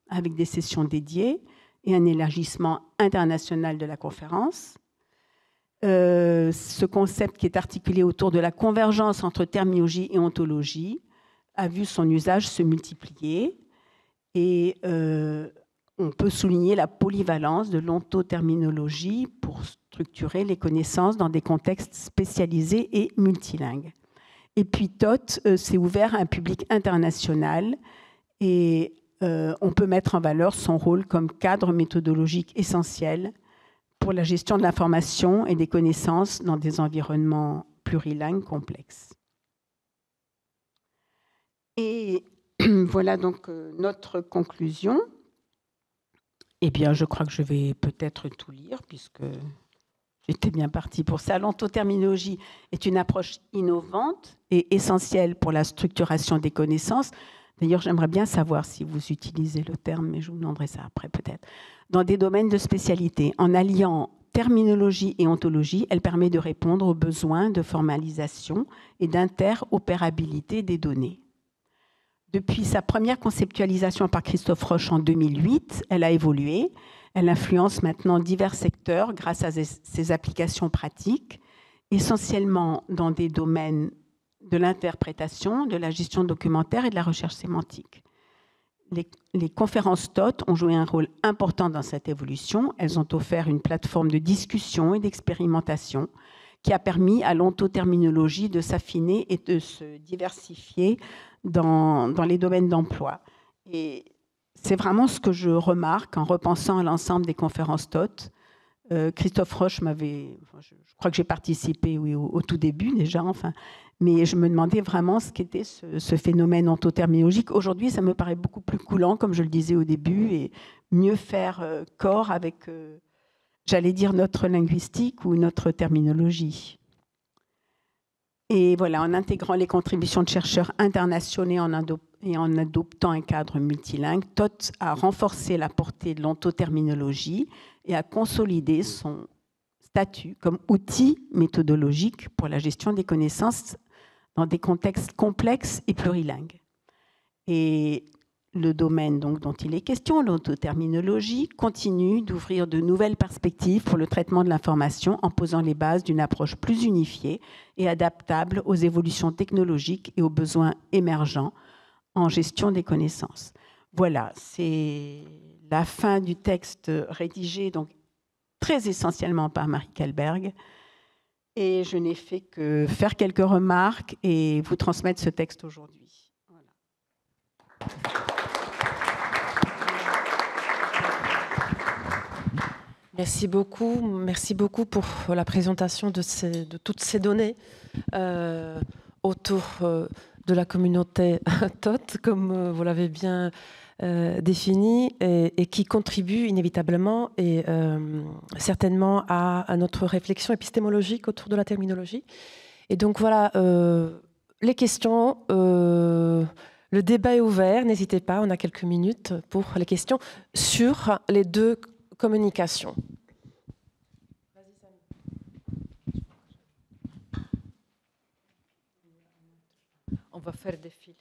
avec des sessions dédiées et un élargissement international de la conférence. Ce concept qui est articulé autour de la convergence entre terminologie et ontologie a vu son usage se multiplier, et on peut souligner la polyvalence de l'ontoterminologie pour structurer les connaissances dans des contextes spécialisés et multilingues. Et puis TOT s'est ouvert à un public international, et on peut mettre en valeur son rôle comme cadre méthodologique essentiel pour la gestion de l'information et des connaissances dans des environnements plurilingues complexes. Et voilà donc notre conclusion. Eh bien, je crois que je vais peut-être tout lire, puisque j'étais bien partie pour ça. L'ontoterminologie est une approche innovante et essentielle pour la structuration des connaissances. D'ailleurs, j'aimerais bien savoir si vous utilisez le terme, mais je vous demanderai ça après peut-être. Dans des domaines de spécialité, en alliant terminologie et ontologie, elle permet de répondre aux besoins de formalisation et d'interopérabilité des données. Depuis sa première conceptualisation par Christophe Roche en 2008, elle a évolué. Elle influence maintenant divers secteurs grâce à ses applications pratiques, essentiellement dans des domaines de l'interprétation, de la gestion documentaire et de la recherche sémantique. Les conférences TOT ont joué un rôle important dans cette évolution. Elles ont offert une plateforme de discussion et d'expérimentation qui a permis à l'ontoterminologie de s'affiner et de se diversifier dans les domaines d'emploi. Et c'est vraiment ce que je remarque en repensant à l'ensemble des conférences TOT. Christophe Roche je crois que j'ai participé au tout début déjà, mais je me demandais vraiment ce qu'était ce phénomène ontoterminologique. Aujourd'hui, ça me paraît beaucoup plus coulant, comme je le disais au début, et mieux faire corps avec... j'allais dire, notre linguistique ou notre terminologie. Et voilà, en intégrant les contributions de chercheurs internationaux et en adoptant un cadre multilingue, TOT a renforcé la portée de l'ontoterminologie et a consolidé son statut comme outil méthodologique pour la gestion des connaissances dans des contextes complexes et plurilingues. Et le domaine donc, dont il est question, l'ontoterminologie, continue d'ouvrir de nouvelles perspectives pour le traitement de l'information en posant les bases d'une approche plus unifiée et adaptable aux évolutions technologiques et aux besoins émergents en gestion des connaissances. Voilà, c'est la fin du texte rédigé donc, très essentiellement par Marie Kalberg. Et je n'ai fait que faire quelques remarques et vous transmettre ce texte aujourd'hui. Voilà. Merci beaucoup pour la présentation de toutes ces données autour de la communauté TOT, comme vous l'avez bien défini, et qui contribuent inévitablement et certainement à notre réflexion épistémologique autour de la terminologie. Et donc voilà, les questions, le débat est ouvert, n'hésitez pas, on a quelques minutes pour les questions sur les deux communications. On va faire défiler.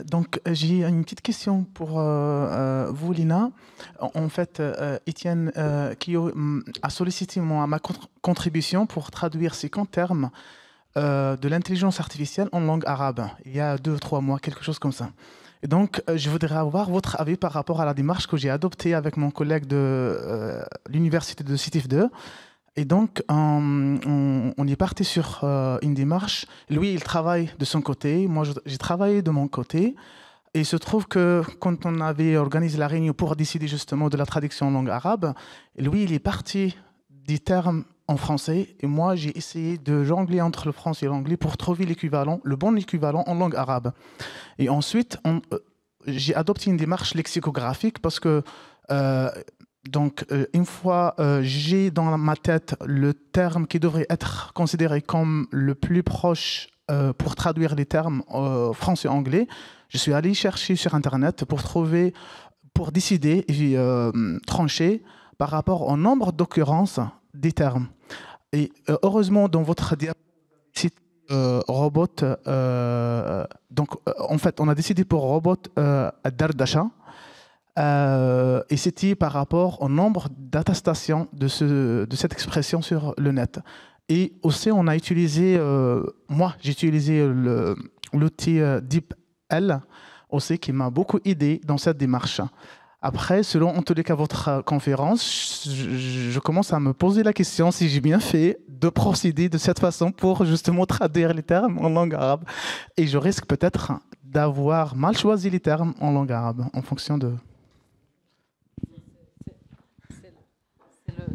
Donc, j'ai une petite question pour vous, Lina. En fait, Étienne Kio a sollicité ma contribution pour traduire ces 50 termes de l'intelligence artificielle en langue arabe, il y a 2-3 mois, quelque chose comme ça. Et donc, je voudrais avoir votre avis par rapport à la démarche que j'ai adoptée avec mon collègue de l'université de Sétif 2. Et donc, on est parti sur une démarche. Lui, il travaille de son côté. Moi, j'ai travaillé de mon côté. Et il se trouve que quand on avait organisé la réunion pour décider justement de la traduction en langue arabe, lui, il est parti des termes en français. Et moi, j'ai essayé de jongler entre le français et l'anglais pour trouver l'équivalent, le bon équivalent en langue arabe. Et ensuite, j'ai adopté une démarche lexicographique parce que... Donc, une fois j'ai dans ma tête le terme qui devrait être considéré comme le plus proche pour traduire les termes français-anglais, je suis allé chercher sur Internet pour décider et trancher par rapport au nombre d'occurrences des termes. Et heureusement, dans votre diapositive, robot, donc en fait, on a décidé pour robot Dardasha. Et c'était par rapport au nombre d'attestations de cette expression sur le net. Et aussi, on a utilisé, moi, j'ai utilisé l'outil DeepL aussi, qui m'a beaucoup aidé dans cette démarche. Après, selon en tous les cas votre conférence, je commence à me poser la question si j'ai bien fait de procéder de cette façon pour justement traduire les termes en langue arabe. Et je risque peut-être d'avoir mal choisi les termes en langue arabe en fonction de...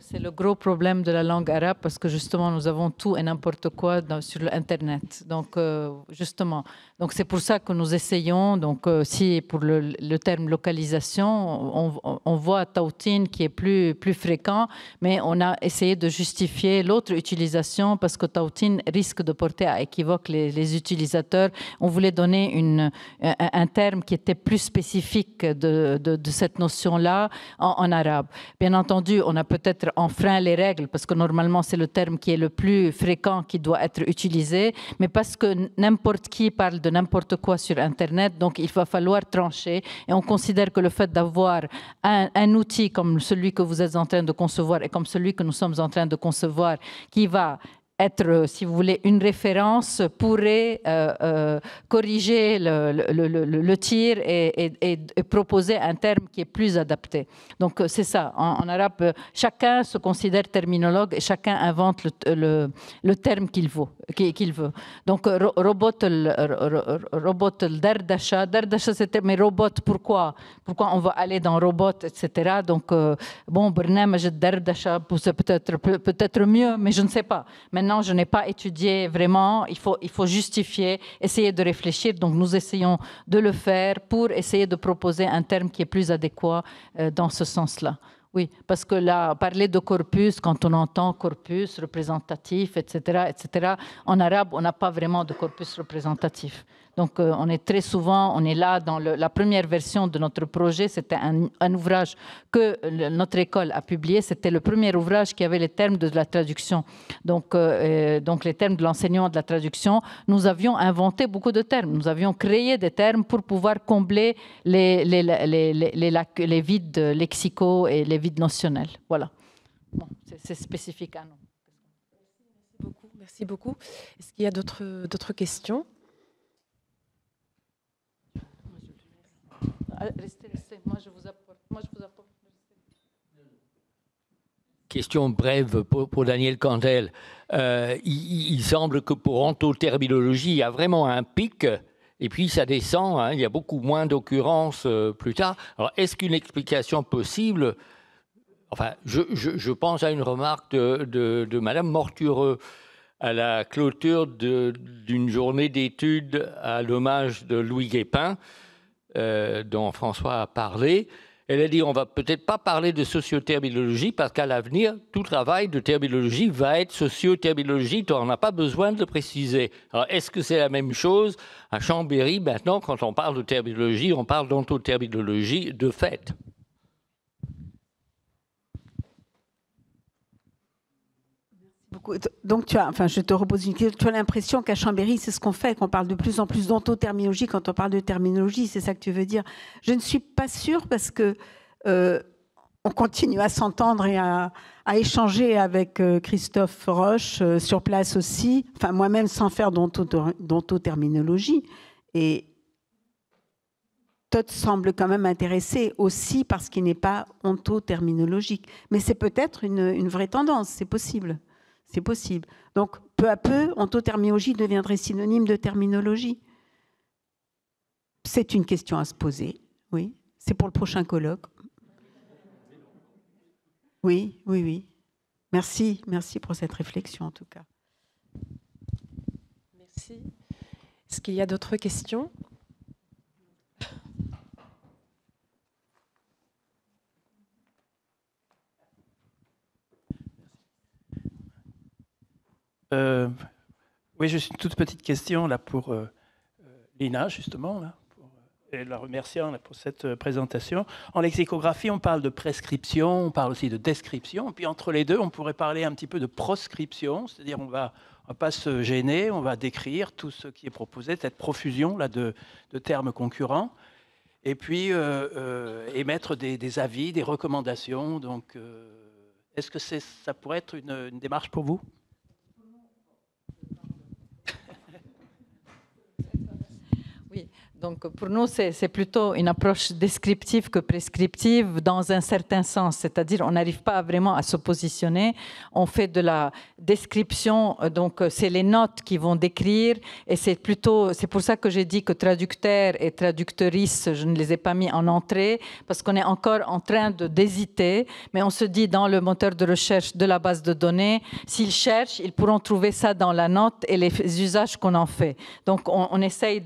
C'est le gros problème de la langue arabe parce que justement nous avons tout et n'importe quoi sur l'internet. Donc justement, donc c'est pour ça que nous essayons. Donc si pour le terme localisation, on voit Taoutin qui est plus fréquent, mais on a essayé de justifier l'autre utilisation parce que Taoutin risque de porter à équivoque les utilisateurs. On voulait donner un terme qui était plus spécifique de cette notion-là en arabe. Bien entendu, on a peut-être enfreint les règles parce que normalement c'est le terme qui est le plus fréquent qui doit être utilisé, mais parce que n'importe qui parle de n'importe quoi sur Internet, donc il va falloir trancher. Et on considère que le fait d'avoir un outil comme celui que vous êtes en train de concevoir et comme celui que nous sommes en train de concevoir qui va être, si vous voulez, une référence, pourrait corriger le tir et proposer un terme qui est plus adapté. Donc c'est ça, en arabe, chacun se considère terminologue et chacun invente le terme qu'il veut. Donc robot dardasha, c'était mais robot, pourquoi on va aller dans robot, etc. Donc bon, barnamaj dardasha, c'est peut-être mieux, mais je ne sais pas. Maintenant, je n'ai pas étudié vraiment, il faut justifier, essayer de réfléchir. Donc, nous essayons de le faire pour essayer de proposer un terme qui est plus adéquat dans ce sens-là. Oui, parce que là, parler de corpus, quand on entend corpus représentatif, etc., en arabe, on n'a pas vraiment de corpus représentatif. Donc, on est très souvent, on est là dans la première version de notre projet, c'était un ouvrage que notre école a publié, c'était le premier ouvrage qui avait les termes de la traduction. Donc les termes de l'enseignement de la traduction, nous avions inventé beaucoup de termes, nous avions créé des termes pour pouvoir combler les vides lexicaux et les vides notionnels. Voilà. Bon, c'est spécifique à nous. Merci beaucoup. Est-ce qu'il y a d'autres questions? Restez. Moi, je vous apporte. Question brève pour Daniel Cantel. Il semble que pour ontoterminologie, il y a vraiment un pic, et puis ça descend, hein, il y a beaucoup moins d'occurrences plus tard. Alors, est-ce qu'une explication possible... Enfin, je pense à une remarque de Madame Mortureux à la clôture d'une journée d'études à l'hommage de Louis Guépin, dont François a parlé. Elle a dit, on va peut-être pas parler de socioterminologie parce qu'à l'avenir, tout travail de terminologie va être socioterminologie, donc on n'a pas besoin de le préciser. Alors, est-ce que c'est la même chose à Chambéry? Maintenant, quand on parle de terminologie, on parle d'ontoterminologie de fait. Donc, je te repose une question. Tu as l'impression qu'à Chambéry, c'est ce qu'on fait, qu'on parle de plus en plus d'ontoterminologie quand on parle de terminologie, c'est ça que tu veux dire? Je ne suis pas sûre parce que on continue à s'entendre et à échanger avec Christophe Roche sur place aussi, enfin moi-même sans faire d'ontoterminologie. Et Todd semble quand même intéressé aussi parce qu'il n'est pas ontoterminologique. Mais c'est peut-être une vraie tendance, c'est possible. C'est possible. Donc, peu à peu, ontoterminologie deviendrait synonyme de terminologie. C'est une question à se poser, oui. C'est pour le prochain colloque. Oui. Merci pour cette réflexion, en tout cas. Merci. Est-ce qu'il y a d'autres questions ? Oui, juste une toute petite question là pour Lina, justement, là, et la remerciant là, pour cette présentation. En lexicographie, on parle de prescription, on parle aussi de description, puis entre les deux, on pourrait parler un petit peu de proscription, c'est-à-dire on va pas se gêner, on va décrire tout ce qui est proposé, cette profusion là, de termes concurrents, et puis émettre des avis, des recommandations. Donc, est-ce que ça pourrait être une démarche pour vous ? Oui, donc pour nous, c'est plutôt une approche descriptive que prescriptive dans un certain sens. C'est-à-dire, on n'arrive pas vraiment à se positionner. On fait de la description, donc c'est les notes qui vont décrire. Et c'est pour ça que j'ai dit que traducteur et traductrice, je ne les ai pas mis en entrée, parce qu'on est encore en train d'hésiter. Mais on se dit, dans le moteur de recherche de la base de données, s'ils cherchent, ils pourront trouver ça dans la note et les usages qu'on en fait. Donc, on essaye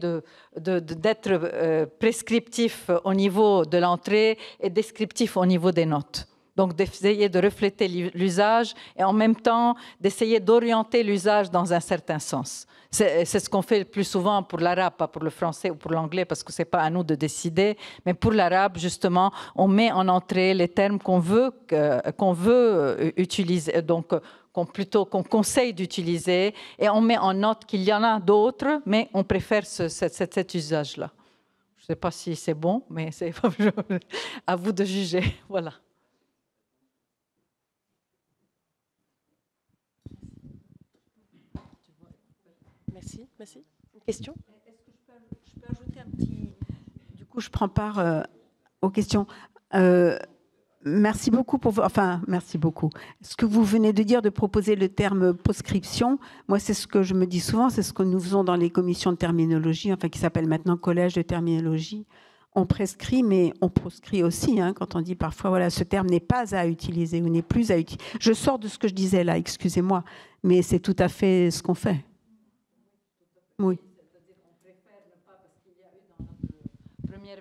d'être prescriptif au niveau de l'entrée et descriptif au niveau des notes. Donc, d'essayer de refléter l'usage et en même temps d'essayer d'orienter l'usage dans un certain sens. C'est ce qu'on fait le plus souvent pour l'arabe, pas pour le français ou pour l'anglais, parce que ce n'est pas à nous de décider. Mais pour l'arabe, justement, on met en entrée les termes qu'on veut utiliser, donc qu'on conseille d'utiliser, et on met en note qu'il y en a d'autres, mais on préfère cet usage-là. Je ne sais pas si c'est bon, mais c'est à vous de juger. Voilà. merci. Une question? Est-ce que je peux ajouter un petit... Du coup, je prends part aux questions. Merci beaucoup merci beaucoup. Ce que vous venez de dire, de proposer le terme proscription, moi, c'est ce que je me dis souvent, c'est ce que nous faisons dans les commissions de terminologie, enfin, qui s'appelle maintenant collège de terminologie. On prescrit, mais on proscrit aussi, hein, quand on dit parfois, voilà, ce terme n'est pas à utiliser ou n'est plus à utiliser. Je sors de ce que je disais là, excusez-moi, mais c'est tout à fait ce qu'on fait. Oui.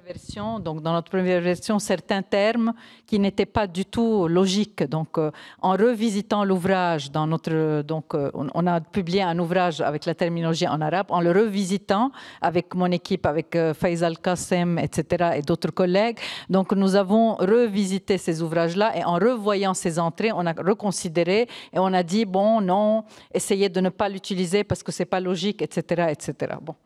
Version, donc dans notre première version, certains termes qui n'étaient pas du tout logiques. Donc, en revisitant l'ouvrage, on a publié un ouvrage avec la terminologie en arabe. En le revisitant avec mon équipe, avec Faisal Kassem, etc., et d'autres collègues, donc nous avons revisité ces ouvrages-là et en revoyant ces entrées, on a reconsidéré et on a dit bon, non, essayez de ne pas l'utiliser parce que c'est pas logique, etc., etc. Bon,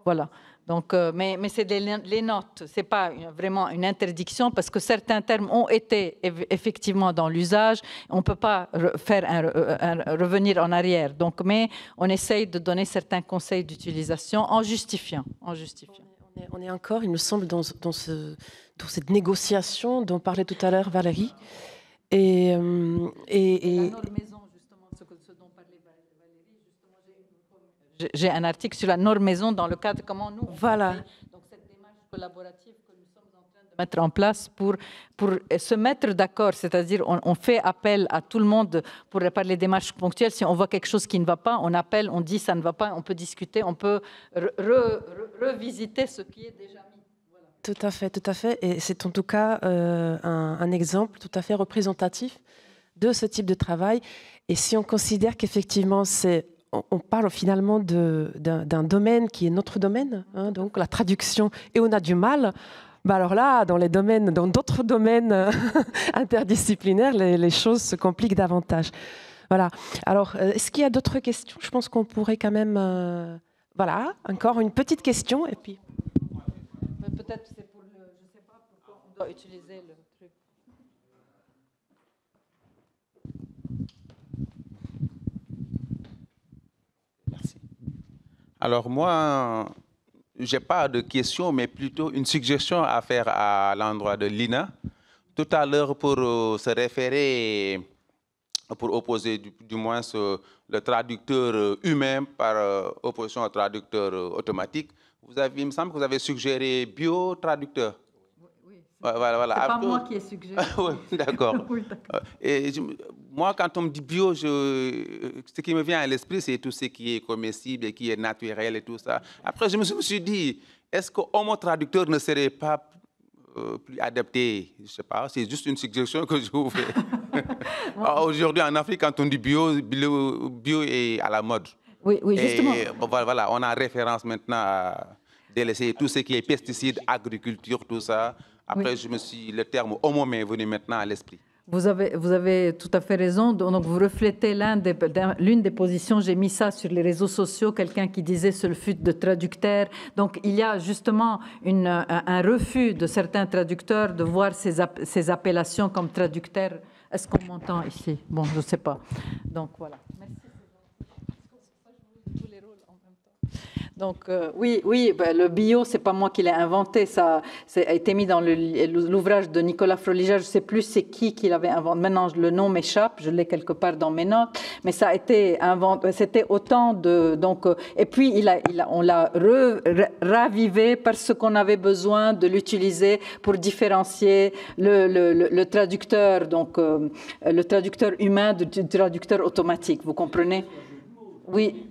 voilà. Donc, mais c'est les notes, ce n'est pas vraiment une interdiction parce que certains termes ont été effectivement dans l'usage. On ne peut pas revenir en arrière. Donc, mais on essaye de donner certains conseils d'utilisation en justifiant. On est encore, il me semble, dans cette négociation dont parlait tout à l'heure Valérie. Et la normaison, justement, ce dont parlait Valérie, justement, j'ai un article sur la normaison dans le cadre de comment nous... Voilà. Donc, cette démarche collaborative que nous sommes en train de mettre en place pour se mettre d'accord, c'est-à-dire on fait appel à tout le monde pour parler des démarches ponctuelles. Si on voit quelque chose qui ne va pas, on appelle, on dit ça ne va pas, on peut discuter, on peut revisiter ce qui est déjà mis. Voilà. Tout à fait. Et c'est en tout cas un exemple tout à fait représentatif de ce type de travail. Et si on considère qu'effectivement on parle finalement d'un domaine qui est notre domaine, hein, donc la traduction, et on a du mal. Bah alors là, dans d'autres domaines interdisciplinaires, les choses se compliquent davantage. Voilà. Alors, est-ce qu'il y a d'autres questions? Je pense qu'on pourrait quand même... Voilà, encore une petite question, et puis... Peut-être c'est pour je ne sais pas pourquoi on doit utiliser le truc. Alors moi, je n'ai pas de question, mais plutôt une suggestion à faire à l'endroit de Lina. Tout à l'heure, pour se référer, pour opposer du moins le traducteur humain par opposition au traducteur automatique, il me semble que vous avez suggéré biotraducteur. Voilà. C'est pas moi qui ai suggéré. Oui, d'accord. Oui, et moi, quand on me dit bio, ce qui me vient à l'esprit, c'est tout ce qui est comestible et qui est naturel et tout ça. Après, je me suis dit, est-ce que homo traducteur ne serait pas plus adapté? Je ne sais pas, c'est juste une suggestion que je vous fais. Aujourd'hui, en Afrique, quand on dit bio est à la mode. Oui, justement. Et voilà, on a référence maintenant à délaisser tout ce qui est pesticides, agriculture, tout ça. Après, le terme homo m'est venu maintenant à l'esprit. Vous avez tout à fait raison. Donc, vous reflétez l'une des positions. J'ai mis ça sur les réseaux sociaux. Quelqu'un qui disait ce fut de traducteur. Donc, il y a justement un refus de certains traducteurs de voir ces appellations comme traducteurs. Est-ce qu'on m'entend ici? Bon, je ne sais pas. Donc, voilà. Merci. Donc, oui, le bio, ce n'est pas moi qui l'ai inventé. Ça a été mis dans l'ouvrage de Nicolas Froliger. Je ne sais plus c'est qui l'avait inventé. Maintenant, le nom m'échappe. Je l'ai quelque part dans mes notes. Mais ça a été inventé. C'était autant de... Donc, et puis, on l'a ravivé parce qu'on avait besoin de l'utiliser pour différencier le traducteur, donc le traducteur humain du traducteur automatique. Vous comprenez? Oui,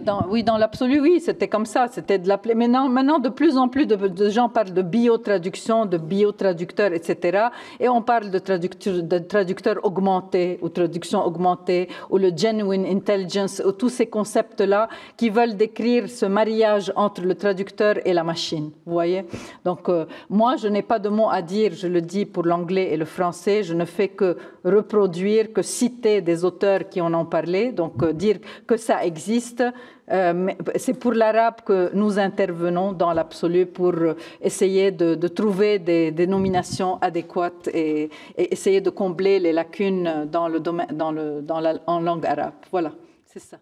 dans l'absolu, oui, c'était comme ça, c'était de l'appeler. Maintenant, de plus en plus de gens parlent de biotraduction, de biotraducteurs, etc. Et on parle de traducteurs augmentés ou traduction augmentée ou le genuine intelligence ou tous ces concepts-là qui veulent décrire ce mariage entre le traducteur et la machine. Vous voyez? Donc, moi, je n'ai pas de mots à dire, je le dis pour l'anglais et le français, je ne fais que reproduire, que citer des auteurs qui en ont parlé, donc dire que ça existe. C'est pour l'arabe que nous intervenons dans l'absolu pour essayer de trouver des dénominations adéquates et essayer de combler les lacunes dans le domaine, en langue arabe. Voilà, c'est ça.